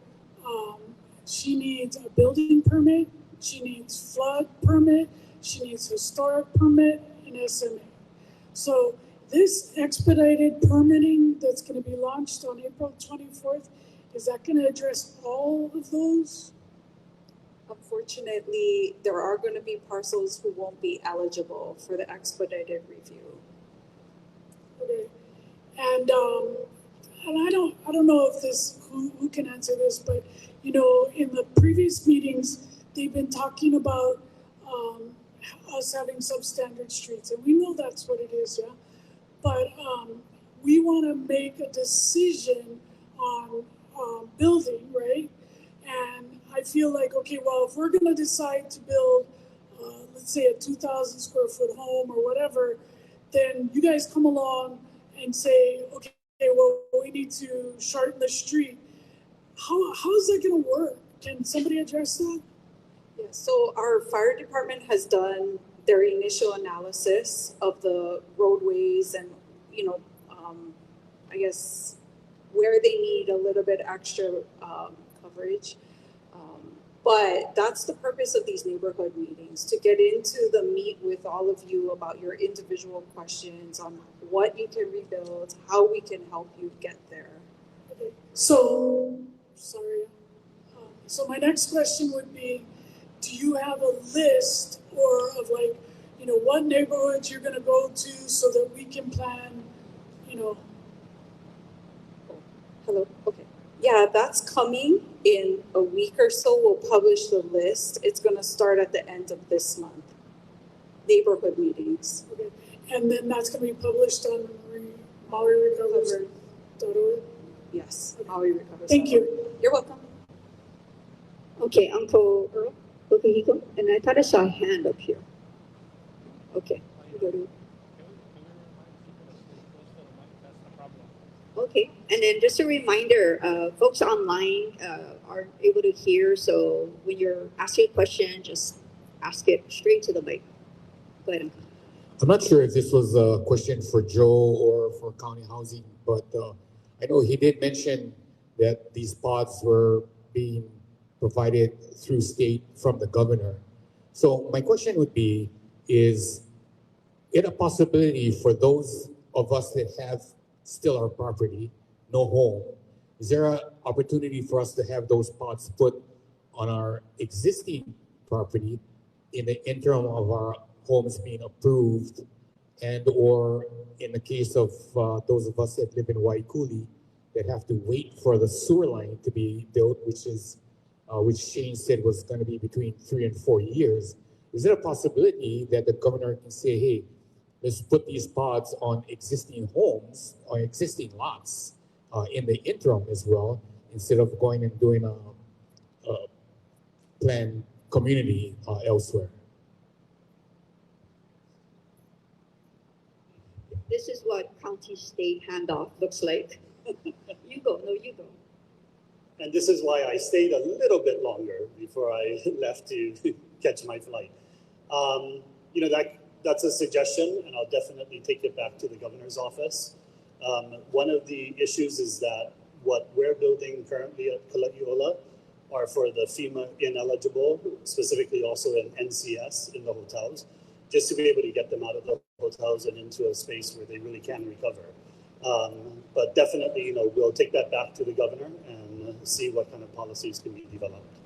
she needs a building permit, she needs flood permit, she needs historic permit, and SMA. So this expedited permitting that's going to be launched on April 24th, is that going to address all of those?
Unfortunately, there are going to be parcels who won't be eligible for the expedited review.
Okay. And I don't know if who can answer this, but you know, in the previous meetings, they've been talking about us having substandard streets, and we know that's what it is, yeah. But we want to make a decision on building, right? And I feel like, okay, well, if we're going to decide to build, let's say a 2,000 square foot home or whatever, then you guys come along and say, okay, well, we need to shorten the street. How is that going to work? Can somebody address that?
Yeah, so our fire department has done their initial analysis of the roadways and, you know, I guess where they need a little bit extra coverage. But that's the purpose of these neighborhood meetings, to get into the meat with all of you about your individual questions on what you can rebuild, how we can help you get there.
Okay. So, sorry. So my next question would be, do you have a list or of like, you know, what neighborhoods you're going to go to so that we can plan, you know?
Hello, okay. Yeah, that's coming in a week or so. We'll publish the list. It's going to start at the end of this month. Neighborhood meetings.
Okay. And then that's going to be published on MauiRecovers.org?
Yes, Maui Recovers.
Thank you.
You're welcome.
Okay, Uncle Earl, Okihiko, and I thought I saw a hand up here. Okay. Okay, and then just a reminder, folks online aren't able to hear, so when you're asking a question, just ask it straight to the mic. Go ahead.
I'm not sure if this was a question for Joe or for county housing, but I know he did mention that these pods were being provided through state from the governor. So my question would be, is it a possibility for those of us that have still our property, no home, is there an opportunity for us to have those pods put on our existing property in the interim of our homes being approved, and or in the case of those of us that live in Waikuli that have to wait for the sewer line to be built, which Shane said was going to be between 3 and 4 years. Is there a possibility that the governor can say, hey, let's put these pods on existing homes or existing lots in the interim as well, instead of going and doing a planned community elsewhere?
This is what county-state handoff looks like. You go, no, you go.
And this is why I stayed a little bit longer before I left to catch my flight. You know, that's a suggestion, and I'll definitely take it back to the governor's office. One of the issues is that what we're building currently at Kalaiola are for the FEMA ineligible, specifically also in NCS in the hotels, just to be able to get them out of the hotels and into a space where they really can recover. But definitely, you know, we'll take that back to the governor and see what kind of policies can be developed.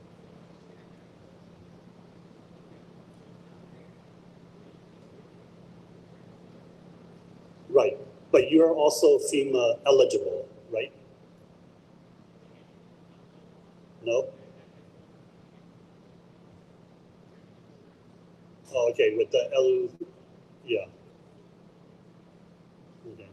Right, but you're also FEMA eligible, right? No? Oh, okay, with the yeah. Okay.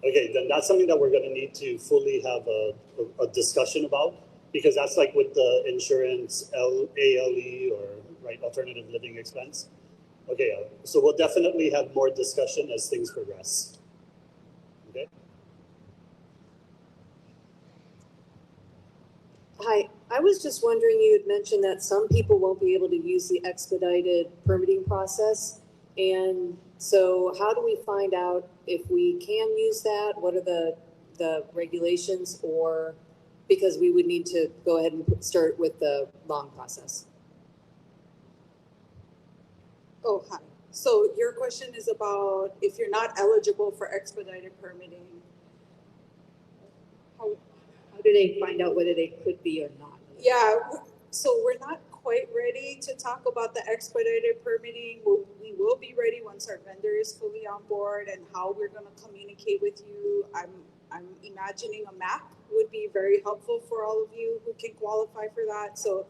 Okay, then that's something that we're going to need to fully have a discussion about, because that's like with the insurance ALE or right alternative living expense. Okay, so we'll definitely have more discussion as things progress. Okay.
Hi, I was just wondering, you had mentioned that some people won't be able to use the expedited permitting process. And so how do we find out if we can use that? What are the regulations, or because we would need to go ahead and start with the long process?
Oh, hi. So your question is about if you're not eligible for expedited permitting,
How do they find out whether they could be or not?
yeah, so we're not quite ready to talk about the expedited permitting. We will be ready once our vendor is fully on board and how we're going to communicate with you. I'm imagining a map would be very helpful for all of you who can qualify for that. So,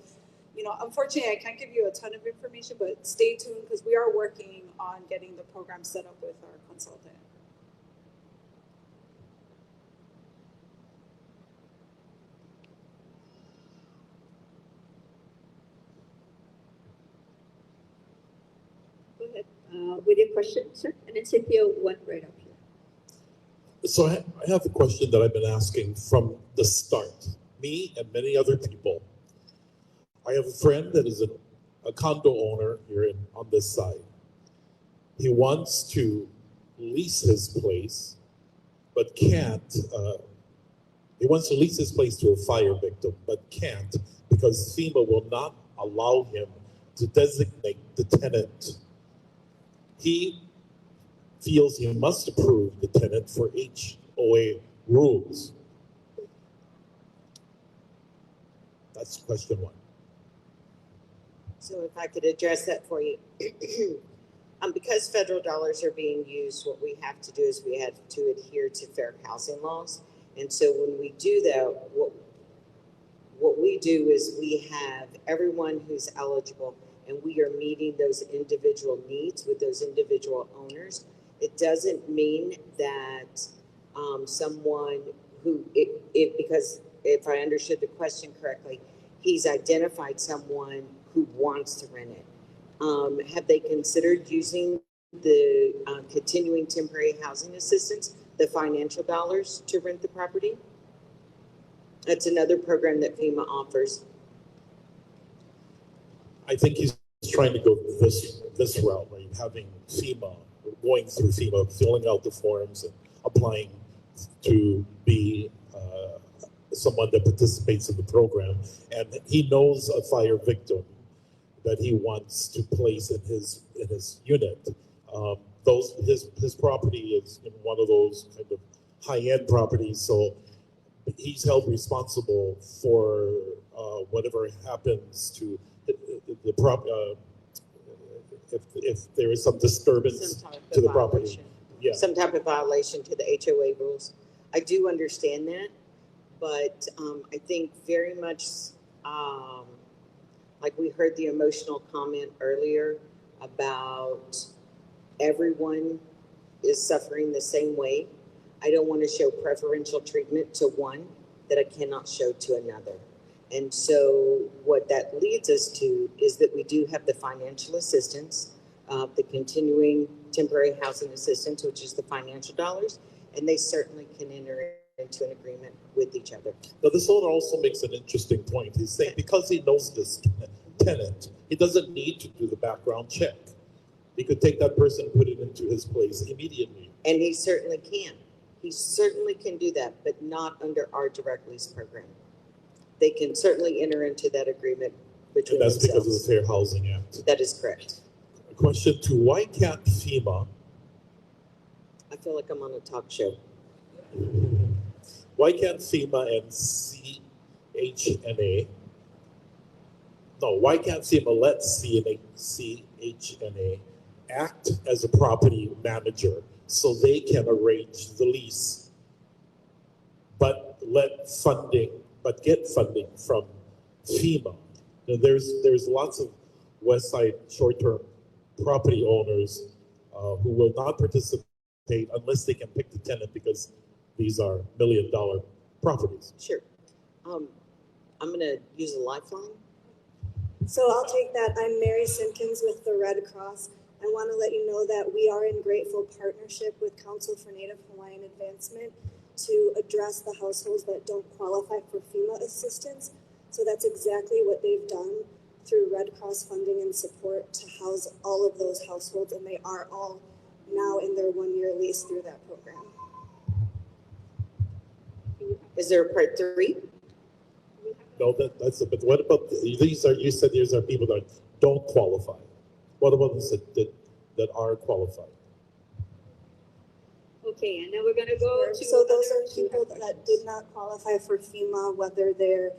you know, unfortunately, I can't give you a ton of information, but stay tuned because we are working on getting the program set up with our consultant.
Go ahead with your question, sir. And then Cynthia went right up here.
So I have a question that I've been asking from the start. Me and many other people. I have a friend that is a condo owner here on this side. He wants to lease his place, but can't. He wants to lease his place to a fire victim, but can't because FEMA will not allow him to designate the tenant. He feels he must approve the tenant for HOA rules. That's question one.
So if I could address that for you. Because federal dollars are being used, what we have to do is we have to adhere to fair housing laws. And so when we do that, what we do is we have everyone who's eligible and we are meeting those individual needs with those individual owners. It doesn't mean that someone who, because if I understood the question correctly, he's identified someone who wants to rent it. Have they considered using the continuing temporary housing assistance, the financial dollars to rent the property? That's another program that FEMA offers.
I think he's trying to go this route, right? Having FEMA, going through FEMA, filling out the forms and applying to be someone that participates in the program. And he knows a fire victim that he wants to place in his unit. His property is in one of those kind of high-end properties, so he's held responsible for whatever happens to the property. If there is some disturbance to the property. Yeah.
Some type of violation to the HOA rules. I do understand that, but I think very much like we heard the emotional comment earlier about everyone is suffering the same way. I don't want to show preferential treatment to one that I cannot show to another. And so what that leads us to is that we do have the financial assistance, the continuing temporary housing assistance, which is the financial dollars, and they certainly can enter into an agreement with each other.
Now, this owner also makes an interesting point. He's saying because he knows this tenant, he doesn't need to do the background check. He could take that person and put it into his place immediately.
And he certainly can. He certainly can do that, but not under our direct lease program. They can certainly enter into that agreement between
and that's
themselves.
because of the Fair Housing Act.
That is correct.
Question two, why can't FEMA?
I feel like I'm on a talk show.
Why can't FEMA and CHNA? No, why can't FEMA let CHNA act as a property manager so they can arrange the lease, but get funding from FEMA? Now, there's lots of West Side short-term property owners who will not participate unless they can pick the tenant because these are $1 million properties.
Sure. I'm gonna use a lifeline.
So I'll take that. I'm Mary Simpkins with the Red Cross. I want to let you know that we are in grateful partnership with Council for Native Hawaiian Advancement to address the households that don't qualify for FEMA assistance. So that's exactly what they've done through Red Cross funding and support to house all of those households, and they are all now in their 1-year lease through that program.
Is there a part 3?
No, that's it. But what about these? You said these are people that don't qualify. What about those that are qualified?
Okay, and then we're gonna go to.
So those are people that did not qualify for FEMA, whether their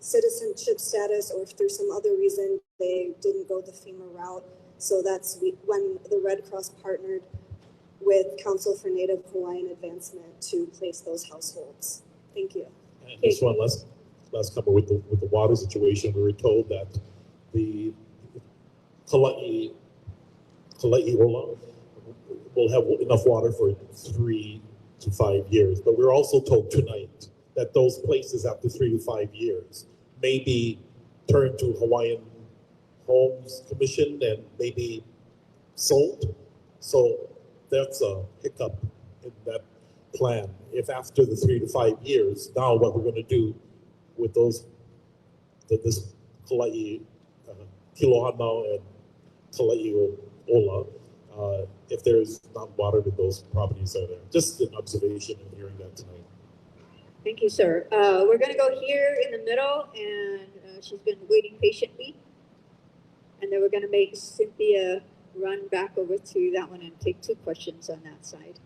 citizenship status or through some other reason they didn't go the FEMA route. So that's when the Red Cross partnered with Council for Native Hawaiian Advancement to place those households. Thank you.
And this one last couple with the water situation, we were told that the Kala'i Ola will have enough water for 3 to 5 years. But we're also told tonight that those places after 3 to 5 years may be turned to Hawaiian Homes Commission and maybe sold. So that's a hiccup in that plan. If after the 3 to 5 years, now what we're going to do with those, this Kala'i Kilohana and Kala'i Ola, if there is not water to those properties are there. Just an observation and hearing that tonight.
Thank you, sir. We're gonna go here in the middle, and she's been waiting patiently. And then we're gonna make Cynthia run back over to that one and take 2 questions on that side.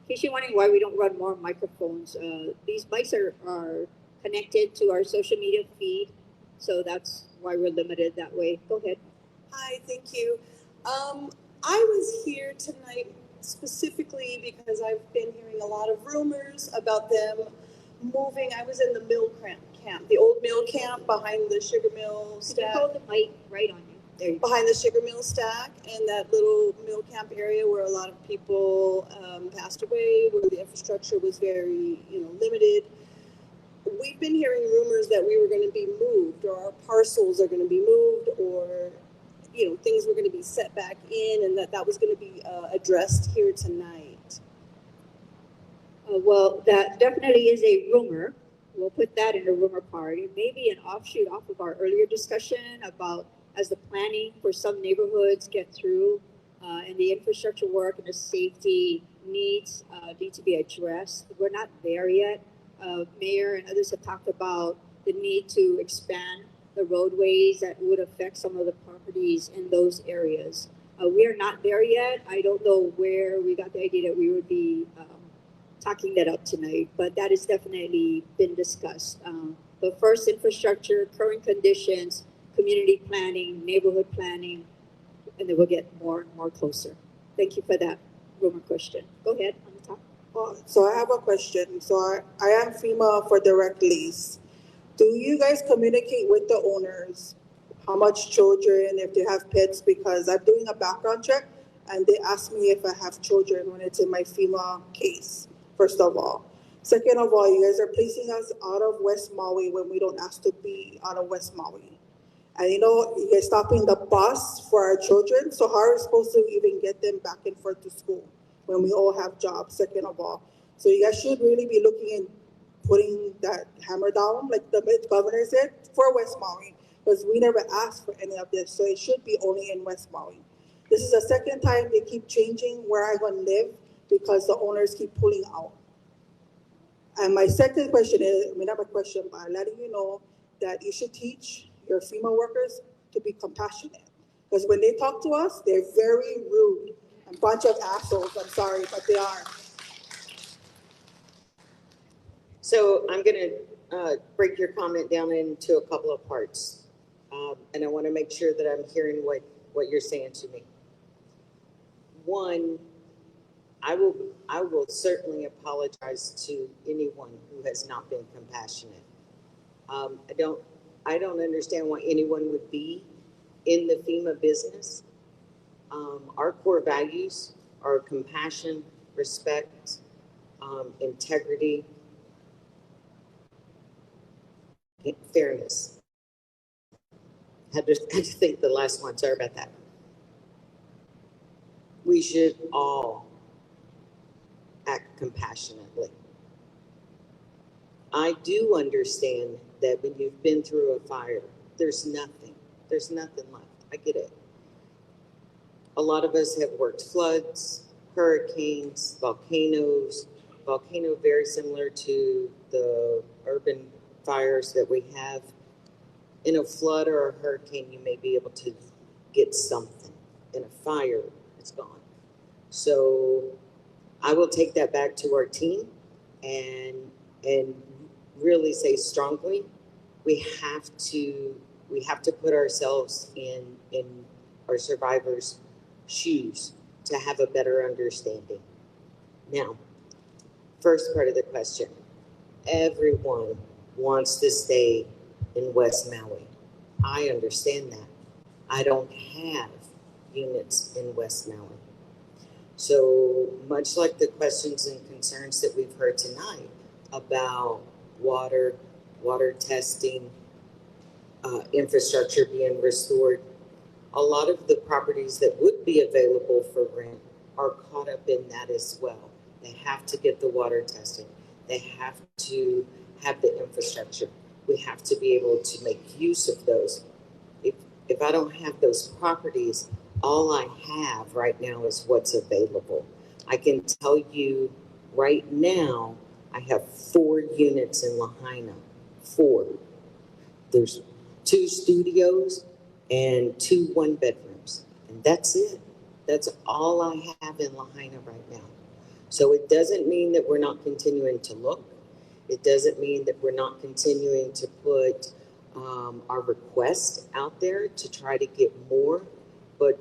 In case you're wondering why we don't run more microphones, these mics are connected to our social media feed, so that's why we're limited that way. Go ahead.
Hi, thank you. I was here tonight specifically because I've been hearing a lot of rumors about them moving. I was in the mill camp, the old mill camp behind the sugar mill stack.
Could you hold the mic right on you? There you go.
Behind the sugar mill stack and that little mill camp area where a lot of people passed away, where the infrastructure was very, limited. We've been hearing rumors that we were going to be moved, or our parcels are going to be moved, or things were going to be set back in, and that was going to be addressed here tonight.
Well, that definitely is a rumor. We'll put that in the rumor part. It may be an offshoot off of our earlier discussion about as the planning for some neighborhoods get through and the infrastructure work and the safety needs need to be addressed. We're not there yet. Mayor and others have talked about the need to expand the roadways that would affect some of the properties in those areas. We are not there yet. I don't know where we got the idea that we would be talking that up tonight, but that has definitely been discussed. But first, infrastructure, current conditions, community planning, neighborhood planning, and then we'll get more and more closer. Thank you for that rumor question. Go ahead on the top.
So I have a question. So I am FEMA for direct lease. Do you guys communicate with the owners how much children, if they have pets? Because I'm doing a background check and they asked me if I have children when it's in my FEMA case, first of all. Second of all, you guys are placing us out of West Maui when we don't ask to be out of West Maui. And you guys stopping the bus for our children. So how are we supposed to even get them back and forth to school when we all have jobs, second of all? So you guys should really be looking in putting that hammer down, like the governor said, for West Maui, because we never asked for any of this, so it should be only in West Maui. This is the second time they keep changing where I'm going to live because the owners keep pulling out. And my second question is, not a question, but I'm letting you know that you should teach your FEMA workers to be compassionate, because when they talk to us, they're very rude, a bunch of assholes, I'm sorry, but they are.
So I'm going to break your comment down into a couple of parts. And I want to make sure that I'm hearing what you're saying to me. One, I will certainly apologize to anyone who has not been compassionate. I don't understand why anyone would be in the FEMA business. Our core values are compassion, respect, integrity, fairness. Had to think the last one. Sorry about that. We should all act compassionately. I do understand that when you've been through a fire, there's nothing left. I get it. A lot of us have worked floods, hurricanes, volcanoes. Volcano very similar to the urban fires that we have. In a flood or a hurricane, you may be able to get something. In a fire, it's gone. So I will take that back to our team and really say strongly, we have to put ourselves in our survivors' shoes to have a better understanding. Now, first part of the question, everyone wants to stay in West Maui. I understand that. I don't have units in West Maui. So much like the questions and concerns that we've heard tonight about water testing, infrastructure being restored, a lot of the properties that would be available for rent are caught up in that as well. They have to get the water testing. They have to have the infrastructure. We have to be able to make use of those. If I don't have those properties, all I have right now is what's available. I can tell you right now, I have 4 units in Lahaina. 4. There's 2 studios and 2 one-bedrooms. And that's it. That's all I have in Lahaina right now. So it doesn't mean that we're not continuing to look. It doesn't mean that we're not continuing to put our request out there to try to get more. But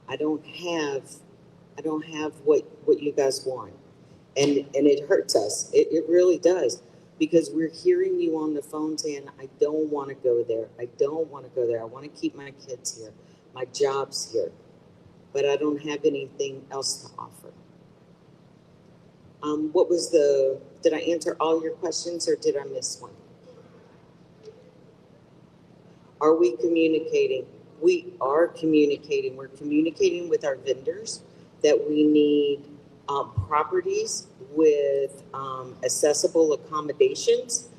I don't have what you guys want. And it hurts us. It really does. Because we're hearing you on the phone saying, I don't want to go there. I don't want to go there. I want to keep my kids here. My job's here. But I don't have anything else to offer. Did I answer all your questions or did I miss one? Are we communicating? We are communicating. We're communicating with our vendors that we need properties with accessible accommodations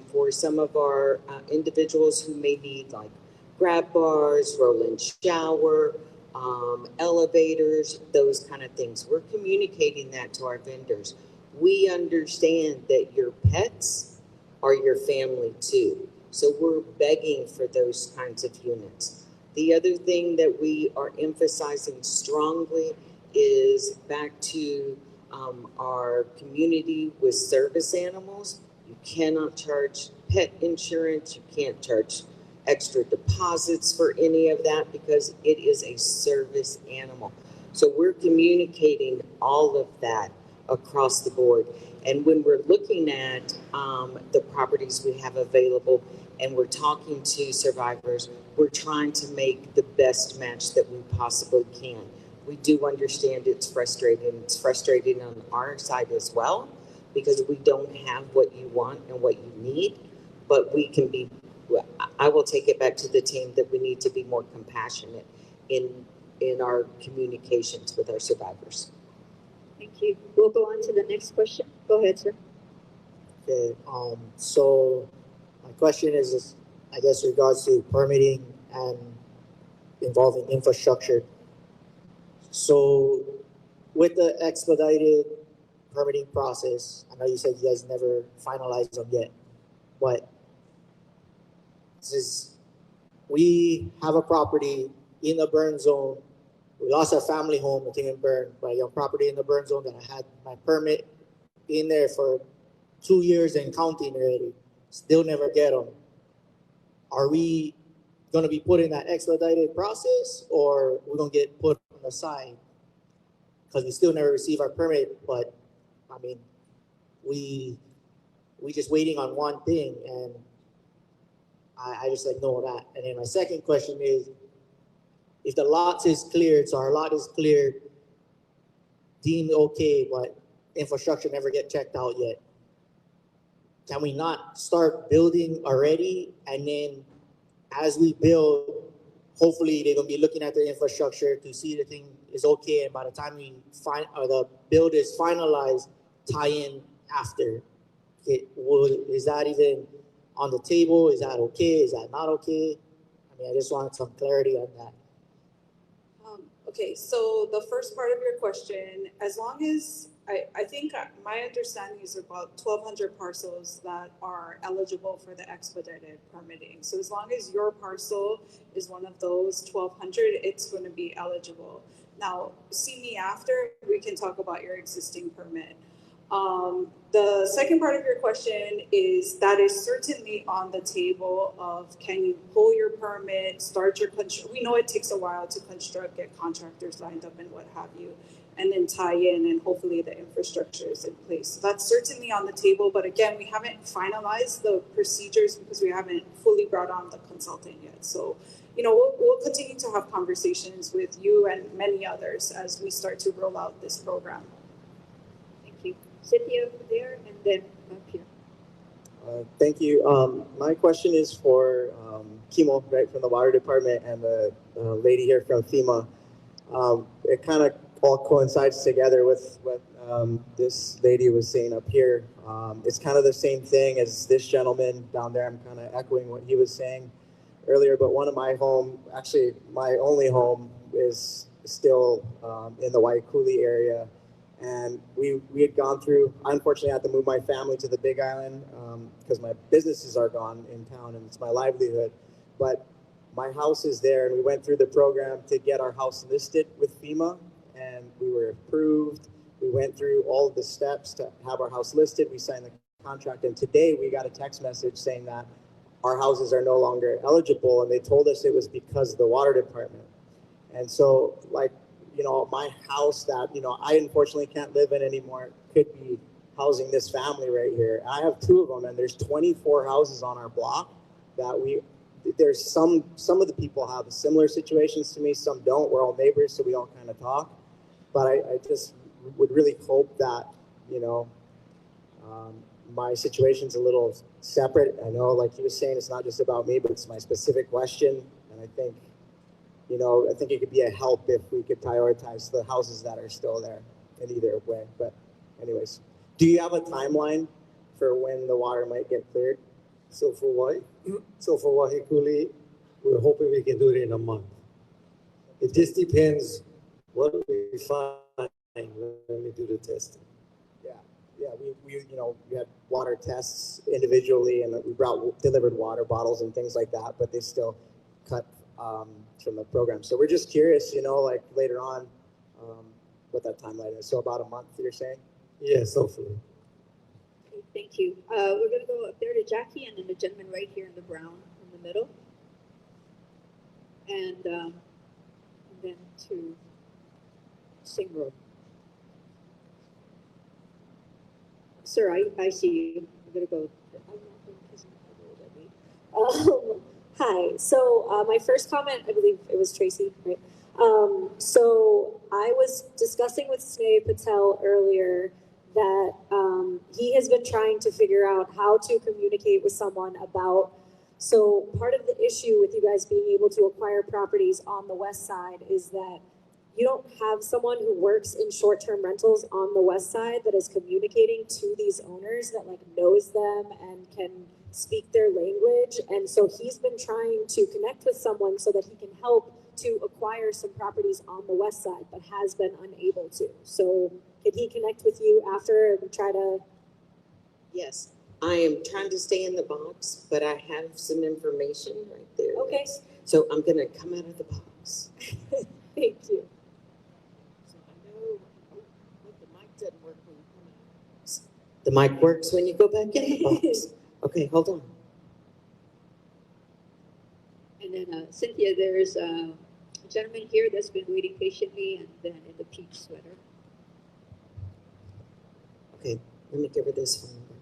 for some of our individuals who may need like grab bars, roll-in shower, elevators, those kind of things. We're communicating that to our vendors. We understand that your pets are your family too. So we're begging for those kinds of units. The other thing that we are emphasizing strongly is back to our community with service animals. You cannot charge pet insurance. You can't charge extra deposits for any of that because it is a service animal. So we're communicating all of that across the board. And when we're looking at the properties we have available and we're talking to survivors, we're trying to make the best match that we possibly can. We do understand it's frustrating. It's frustrating on our side as well because we don't have what you want and what you need, but we can be, I will take it back to the team that we need to be more compassionate in our communications with our survivors.
Thank you. We'll go on to the next question. Go ahead, sir.
Okay, so my question is, I guess, regards to permitting and involving infrastructure. So with the expedited permitting process, I know you said you guys never finalized them yet, but since we have a property in the burn zone, we lost our family home, the thing in burn, but a property in the burn zone that I had my permit in there for 2 years and counting already, still never get them. Are we going to be put in that expedited process or we're going to get put on the side? Because we still never receive our permit, but I mean, we just waiting on one thing and I just like know that. And then my second question is, if the lot is cleared, so our lot is cleared, deemed okay, but infrastructure never get checked out yet. can we not start building already, and then as we build, hopefully they're gonna be looking at the infrastructure to see the thing is okay, and by the time we the build is finalized, tie in after. Is that even on the table? Is that okay? Is that not okay? I mean, I just want some clarity on that.
Okay, so the first part of your question, as long as, I think my understanding is about 1,200 parcels that are eligible for the expedited permitting. So as long as your parcel is one of those 1,200, it's going to be eligible. Now, see me after, we can talk about your existing permit. The second part of your question is that is certainly on the table of can you pull your permit, start your construction. We know it takes a while to construct, get contractors lined up and what have you, and then tie in and hopefully the infrastructure is in place. So that's certainly on the table, but again, we haven't finalized the procedures because we haven't fully brought on the consultant yet. So, you know, we'll continue to have conversations with you and many others as we start to roll out this program.
Thank you. Cynthia over there, and then up here.
Thank you. My question is for Kimo, right, from the water department, and the lady here from FEMA. It kind of all coincides together with what this lady was saying up here. It's kind of the same thing as this gentleman down there. I'm kind of echoing what he was saying earlier, but one of my home, actually my only home, is still in the Waikuli area. And we had gone through, I unfortunately had to move my family to the Big Island because my businesses are gone in town and it's my livelihood. But my house is there, and we went through the program to get our house listed with FEMA, and we were approved. We went through all of the steps to have our house listed. We signed the contract, and today we got a text message saying that our houses are no longer eligible, and they told us it was because of the water department. And so, like, you know, my house that, you know, I unfortunately can't live in anymore could be housing this family right here. I have 2 of them, and there's 24 houses on our block that there's some of the people have similar situations to me, some don't. We're all neighbors, so we all kind of talk. But I just would really hope that, you know, my situation's a little separate. I know, like he was saying, it's not just about me, but it's my specific question. And I think, you know, I think it could be a help if we could prioritize the houses that are still there in either way. But anyways, do you have a timeline for when the water might get cleared?
So for Wahikuli, we're hoping we can do it in a month. It just depends what we find when we do the testing.
Yeah, we you know, we had water tests individually, and we delivered water bottles and things like that, but they still cut from the program. So we're just curious, you know, like later on, what that timeline is. So about a month, you're saying?
Yes, hopefully.
Okay, thank you. We're going to go up there to Jackie, and then the gentleman right here in the brown in the middle. And then to Singro. Sir, I see you. I'm going to go.
Hi. So my first comment, I believe it was Tracy, right? So I was discussing with Sneh Patel earlier that he has been trying to figure out how to communicate with someone about. So part of the issue with you guys being able to acquire properties on the west side is that you don't have someone who works in short-term rentals on the west side that is communicating to these owners that like knows them and can speak their language. And so he's been trying to connect with someone so that he can help to acquire some properties on the west side, but has been unable to. So could he connect with you after and try to?
Yes, I am trying to stay in the box, but I have some information right there.
Okay.
So I'm gonna come out of the box.
Thank you.
So I know the mic doesn't work when you come out of the box. The mic works when you go back in the box. Okay, hold on.
And then Cynthia, there's a gentleman here that's been waiting patiently, and then in the peach sweater.
Okay, let me give her this phone number.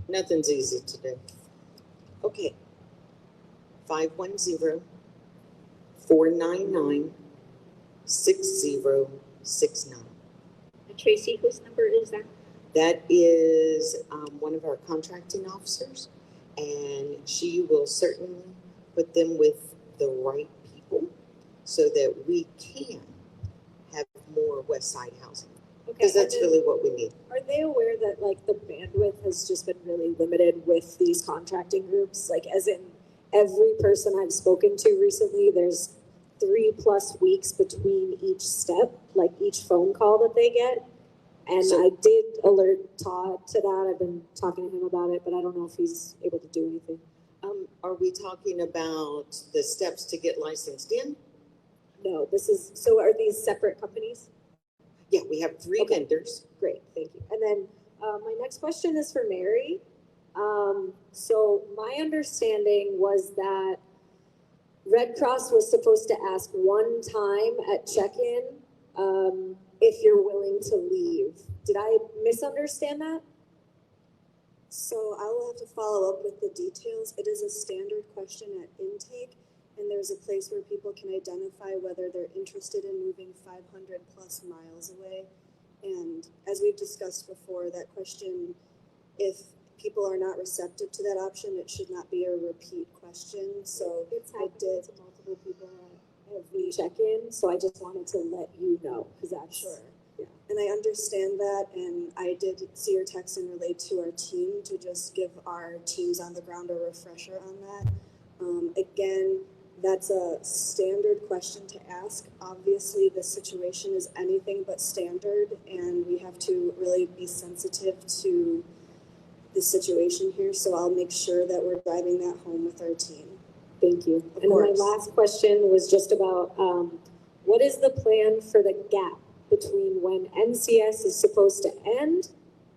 Nothing's easy today. Okay. 510-585-8255. 499-6069.
And Tracy, whose number is that?
That is one of our contracting officers, and she will certainly put them with the right people so that we can have more West Side housing. Because that's really what we need.
Are they aware that like the bandwidth has just been really limited with these contracting groups? Like as in every person I've spoken to recently, there's 3+ weeks between each step, like each phone call that they get. And I did alert Todd to that. I've been talking to him about it, but I don't know if he's able to do anything.
Are we talking about the steps to get licensed in?
No, so are these separate companies?
Yeah, we have 3 vendors.
Great, thank you. And then my next question is for Mary. So my understanding was that Red Cross was supposed to ask one time at check-in if you're willing to leave. Did I misunderstand that?
So I will have to follow up with the details. It is a standard question at intake, and there's a place where people can identify whether they're interested in moving 500+ miles away. And as we've discussed before, that question, if people are not receptive to that option, it should not be a repeat question. So
it's happened to multiple people at every check-in, so I just wanted to let you know, because that's
sure. Yeah, and I understand that, and I did see your text and relate to our team to just give our teams on the ground a refresher on that. Again, that's a standard question to ask. Obviously, the situation is anything but standard, and we have to really be sensitive to the situation here. So I'll make sure that we're driving that home with our team.
Thank you. And my last question was just about what is the plan for the gap between when NCS is supposed to end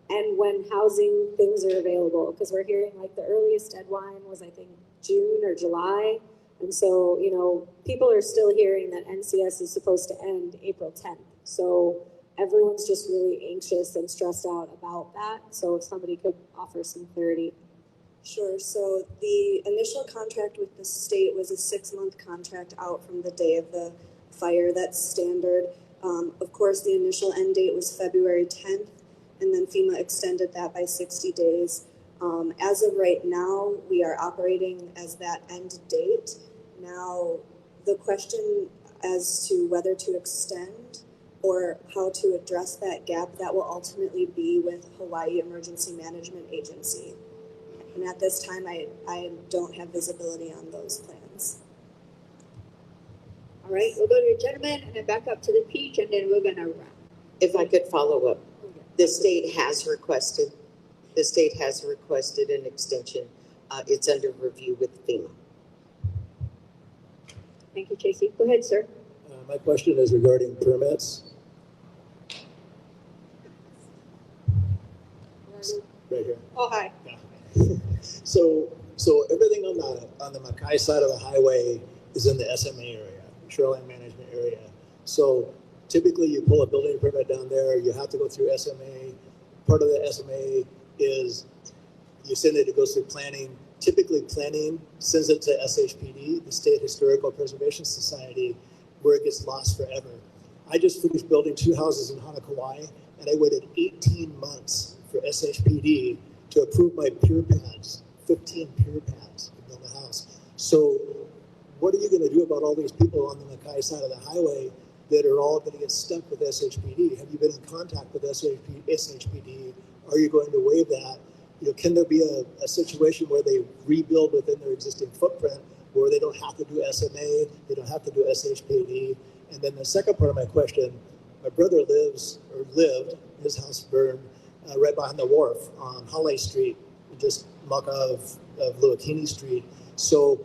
and when housing things are available? Because we're hearing like the earliest deadline was, I think, June or July. And so, you know, people are still hearing that NCS is supposed to end April 10th. So everyone's just really anxious and stressed out about that. So if somebody could offer some clarity.
Sure. So the initial contract with the state was a 6-month contract out from the day of the fire. That's standard. Of course, the initial end date was February 10th, and then FEMA extended that by 60 days. As of right now, we are operating as that end date. Now, the question as to whether to extend or how to address that gap, that will ultimately be with Hawaii Emergency Management Agency. And at this time, I don't have visibility on those plans.
All right, we'll go to the gentleman and then back up to the peach, and then we're gonna wrap.
If I could follow up, the state has requested an extension. It's under review with FEMA.
Thank you, Tracy. Go ahead, sir.
My question is regarding permits. Right here.
Oh, hi.
So everything on the Mackay side of the highway is in the SMA area, shoreline management area. So typically you pull a building permit down there, you have to go through SMA. Part of the SMA is you send it, it goes through planning. Typically planning sends it to SHPD, the State Historical Preservation Society, where it gets lost forever. I just finished building 2 houses in Hanakauai, and I waited 18 months for SHPD to approve my pier pads, 15 pier pads to build a house. So what are you going to do about all these people on the Mackay side of the highway that are all going to get stuck with SHPD? Have you been in contact with SHPD? Are you going to waive that? You know, can there be a situation where they rebuild within their existing footprint where they don't have to do SMA, they don't have to do SHPD? And then the second part of my question, my brother lived, his house burned right behind the wharf on Hale Street, just muck of Luakini Street. So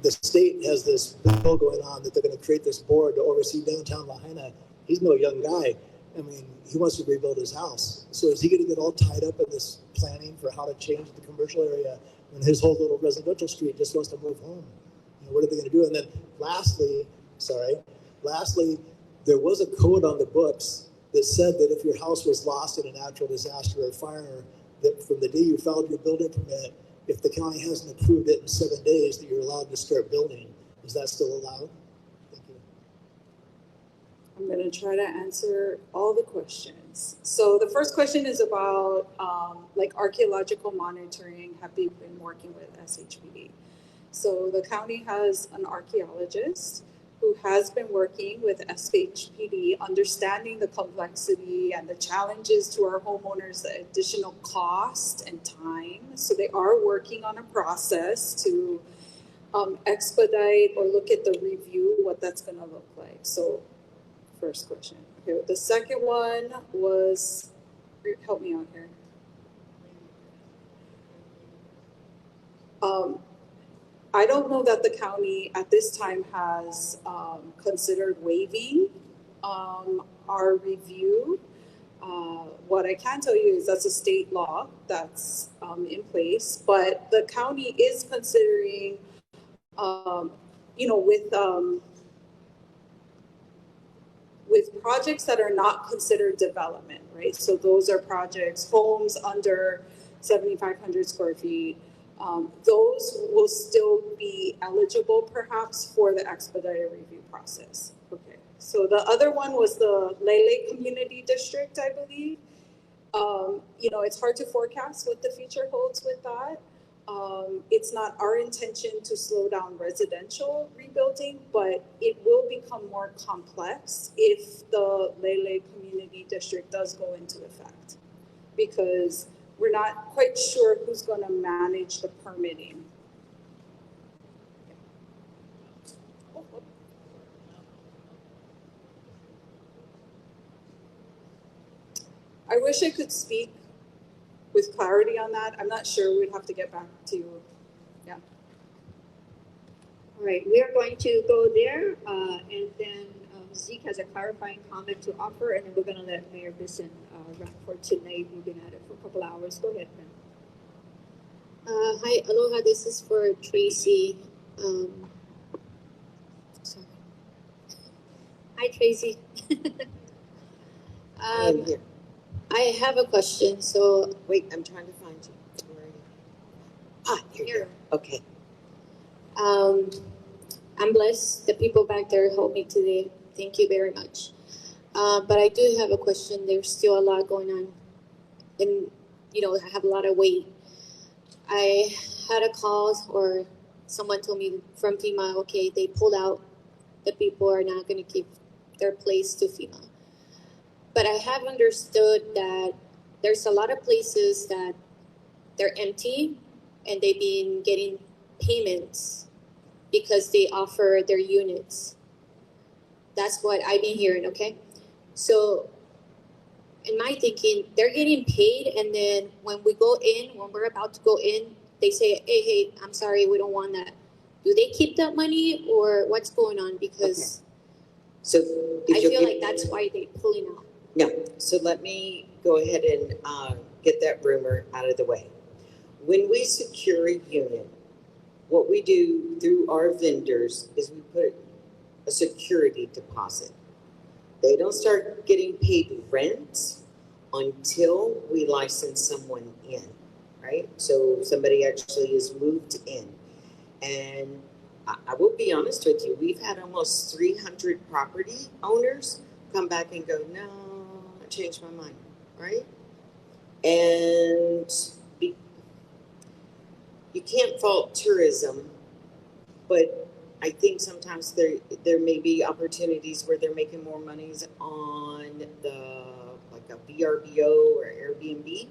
the state has this bill going on that they're going to create this board to oversee downtown Lahaina. He's no young guy. I mean, he wants to rebuild his house. So is he going to get all tied up in this planning for how to change the commercial area when his whole little residential street just wants to move home? You know, what are they going to do? And then lastly, there was a code on the books that said that if your house was lost in a natural disaster or fire, that from the day you filed your building permit, if the county hasn't approved it in 7 days, that you're allowed to start building. Is that still allowed? Thank you.
I'm going to try to answer all the questions. So the first question is about like archaeological monitoring. Have we been working with SHPD? So the county has an archaeologist who has been working with SHPD, understanding the complexity and the challenges to our homeowners, the additional cost and time. So they are working on a process to expedite or look at the review, what that's going to look like. So first question. Okay, the second one was, help me out here. I don't know that the county at this time has considered waiving our review. What I can tell you is that's a state law that's in place, but the county is considering, with projects that are not considered development, right? So those are projects, homes under 7,500 square feet. Those will still be eligible perhaps for the expedited review process. Okay, so the other one was the Lele Community District, I believe. It's hard to forecast what the future holds with that. It's not our intention to slow down residential rebuilding, but it will become more complex if the Lele Community District does go into effect, because we're not quite sure who's going to manage the permitting. I wish I could speak with clarity on that. I'm not sure. We'd have to get back to you. Yeah.
All right, we are going to go there, and then Zeke has a clarifying comment to offer, and then we're going to let Mayor Bisson wrap for tonight. We've been at it for a couple hours. Go ahead, ma'am.
Hi, aloha. This is for Tracy. Sorry. Hi, Tracy.
I'm here.
I have a question. So
wait, I'm trying to find you. Where are you? Ah, here. Okay.
I'm blessed. The people back there helped me today. Thank you very much. But I do have a question. There's still a lot going on, and I have a lot of weight. I had a call, or someone told me from FEMA, okay, they pulled out. The people are not going to give their place to FEMA. But I have understood that there's a lot of places that they're empty and they've been getting payments because they offer their units. That's what I've been hearing, okay? So in my thinking, they're getting paid, and then when we're about to go in, they say, hey, I'm sorry, we don't want that. Do they keep that money, or what's going on? Because
So
I feel like that's why they're pulling out.
No. So let me go ahead and get that rumor out of the way. When we secure a unit, what we do through our vendors is we put a security deposit. They don't start getting paid rent until we license someone in, right? So somebody actually is moved in. And I will be honest with you, we've had almost 300 property owners come back and go, no, I changed my mind, right? And you can't fault tourism, but I think sometimes there may be opportunities where they're making more monies on like a VRBO or Airbnb,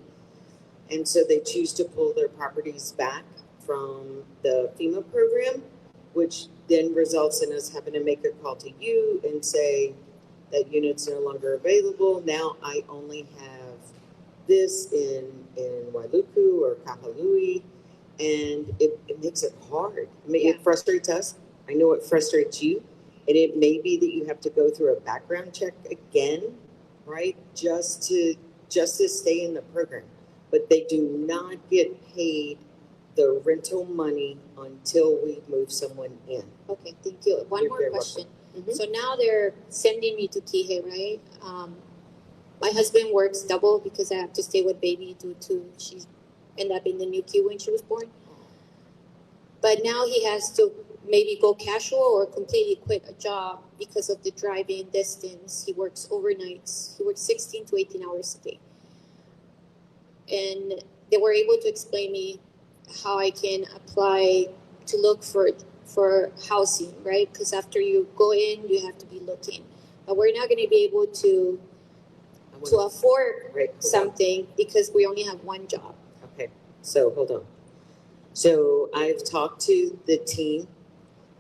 and so they choose to pull their properties back from the FEMA program, which then results in us having to make a call to you and say that unit's no longer available. Now I only have this in Wailuku or Kahului, and it makes it hard. It frustrates us. I know it frustrates you, and it may be that you have to go through a background check again, right? Just to stay in the program, but they do not get paid the rental money until we move someone in.
Okay, thank you. One more question. Mm-hmm. So now they're sending me to Kihei, right? My husband works double because I have to stay with baby due to she ended up in the NICU when she was born. But now he has to maybe go casual or completely quit a job because of the driving distance. He works overnights. He works 16 to 18 hours a day. And they were able to explain me how I can apply to look for housing, right? Because after you go in, you have to be looking. But we're not going to be able to afford something because we only have one job.
Okay, so hold on. So I've talked to the team,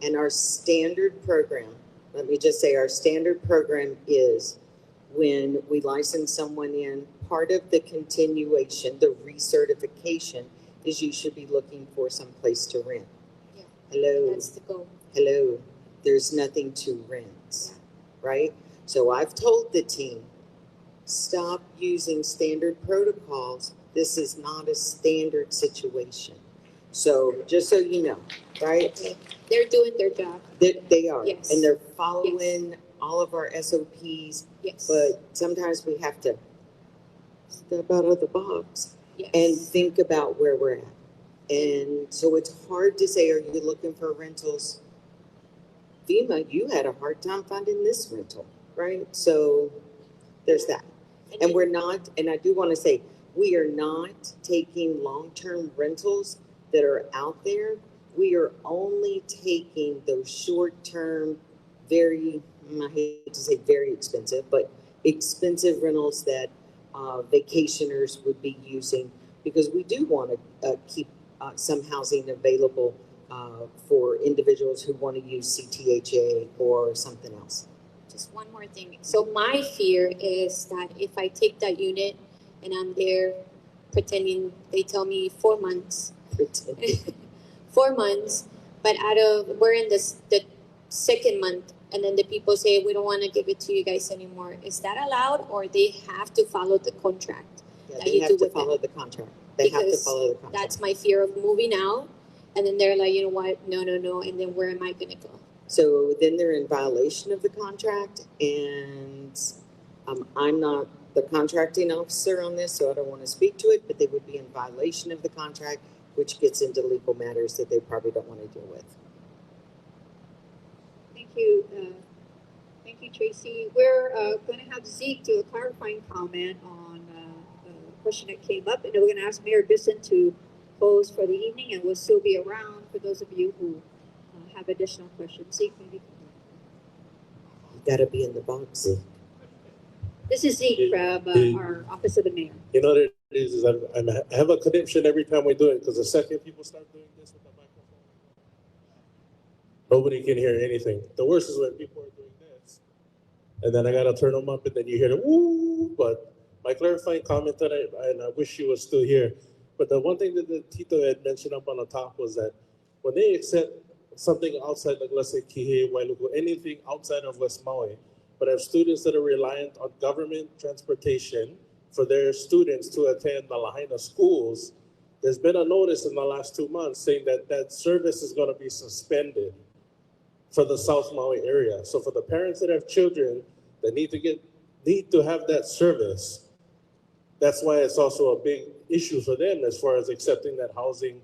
and our standard program, let me just say, our standard program is when we license someone in, part of the continuation, the recertification, is you should be looking for some place to rent.
Yeah.
Hello.
That's the goal.
Hello. There's nothing to rent, right? So I've told the team, stop using standard protocols. This is not a standard situation. So just so you know, right?
They're doing their job.
They are.
Yes.
And they're following all of our SOPs.
Yes.
But sometimes we have to step out of the box and think about where we're at. And so it's hard to say, are you looking for rentals? FEMA, you had a hard time finding this rental, right? So there's that. And we're not, and I do want to say, we are not taking long-term rentals that are out there. We are only taking those short-term, very, I hate to say very expensive, but expensive rentals that vacationers would be using, because we do want to keep some housing available for individuals who want to use CTHA or something else.
Just one more thing. So my fear is that if I take that unit and I'm there pretending, they tell me 4 months, 4 months, but we're in the second month, and then the people say, we don't want to give it to you guys anymore. Is that allowed, or they have to follow the contract?
Yeah,
that
they
you
have
do
to
with
follow
them?
the contract. They have to
Because
follow the contract.
that's my fear of moving out, and then they're like, you know what, no, and then where am I going to go?
So then they're in violation of the contract, and I'm not the contracting officer on this, so I don't want to speak to it, but they would be in violation of the contract, which gets into legal matters that they probably don't want to deal with.
Thank you. Thank you, Tracy. We're going to have Zeke do a clarifying comment on a question that came up, and then we're going to ask Mayor Bisson to close for the evening, and we'll still be around for those of you who have additional questions. Zeke, maybe.
You got to be in the box.
This is Zeke from our Office of the Mayor.
You know what it is I have a conniption every time we do it, because the second people start doing this with the microphone, nobody can hear anything. The worst is when people are doing this, and then I got to turn them up, and then you hear the woo. But my clarifying comment that I wish she was still here, but the one thing that the Tito had mentioned up on the top was that when they accept something outside, like let's say Kihei, Wailuku, anything outside of West Maui, but have students that are reliant on government transportation for their students to attend the Lahaina schools, there's been a notice in the last 2 months saying that that service is going to be suspended for the South Maui area. So for the parents that have children that need to have that service, that's why it's also a big issue for them as far as accepting that housing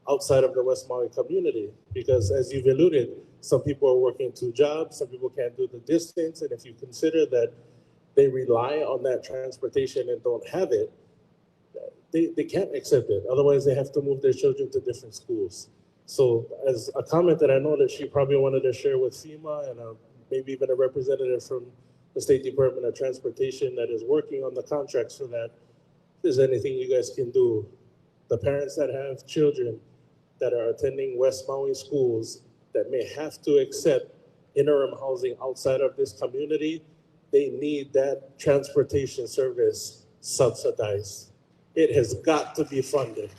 outside of the West Maui community. Because as you've alluded, some people are working 2 jobs, some people can't do the distance, and if you consider that they rely on that transportation and don't have it, they can't accept it. Otherwise, they have to move their children to different schools. So as a comment that I know that she probably wanted to share with FEMA and maybe even a representative from the State Department of Transportation that is working on the contract, so that if there's anything you guys can do, the parents that have children that are attending West Maui schools that may have to accept interim housing outside of this community, they need that transportation service subsidized. It has got to be funded.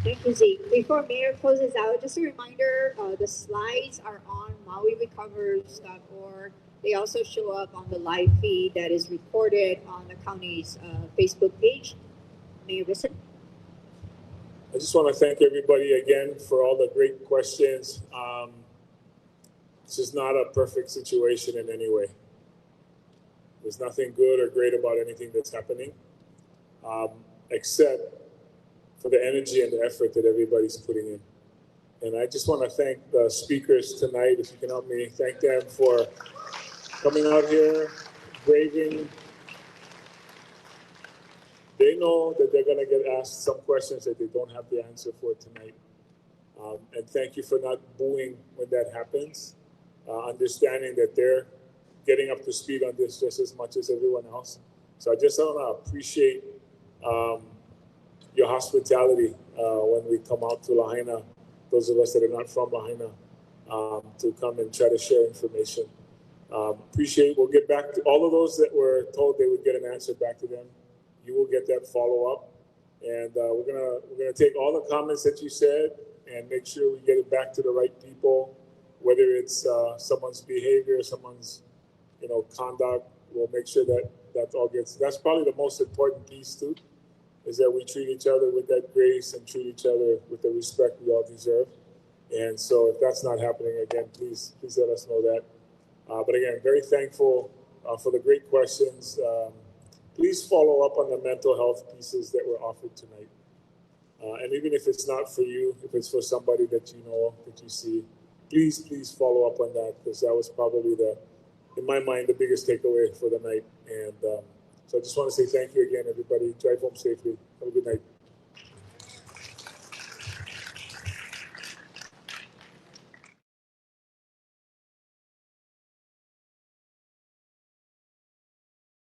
Thank you, Zeke. Before Mayor closes out, just a reminder, the slides are on mauirecovers.org. They also show up on the live feed that is recorded on the county's Facebook page. Mayor Bisson.
I just want to thank everybody again for all the great questions. This is not a perfect situation in any way. There's nothing good or great about anything that's happening, except for the energy and the effort that everybody's putting in. And I just want to thank the speakers tonight. If you can help me thank them for coming out here, braving. They know that they're going to get asked some questions that they don't have the answer for tonight. And thank you for not booing when that happens, understanding that they're getting up to speed on this just as much as everyone else. So I just want to appreciate your hospitality when we come out to Lahaina, those of us that are not from Lahaina, to come and try to share information. Appreciate, we'll get back to all of those that were told they would get an answer back to them. You will get that follow-up. And we're gonna take all the comments that you said and make sure we get it back to the right people, whether it's someone's behavior, someone's conduct. We'll make sure that that all gets. That's probably the most important piece too, is that we treat each other with that grace and treat each other with the respect we all deserve. And so, if that's not happening again, please let us know that. But again, very thankful for the great questions. Please follow up on the mental health pieces that were offered tonight. And even if it's not for you, if it's for somebody that you know, that you see, please follow up on that, because that was probably in my mind, the biggest takeaway for the night. And so I just want to say thank you again, everybody. Drive home safely. Have a good night.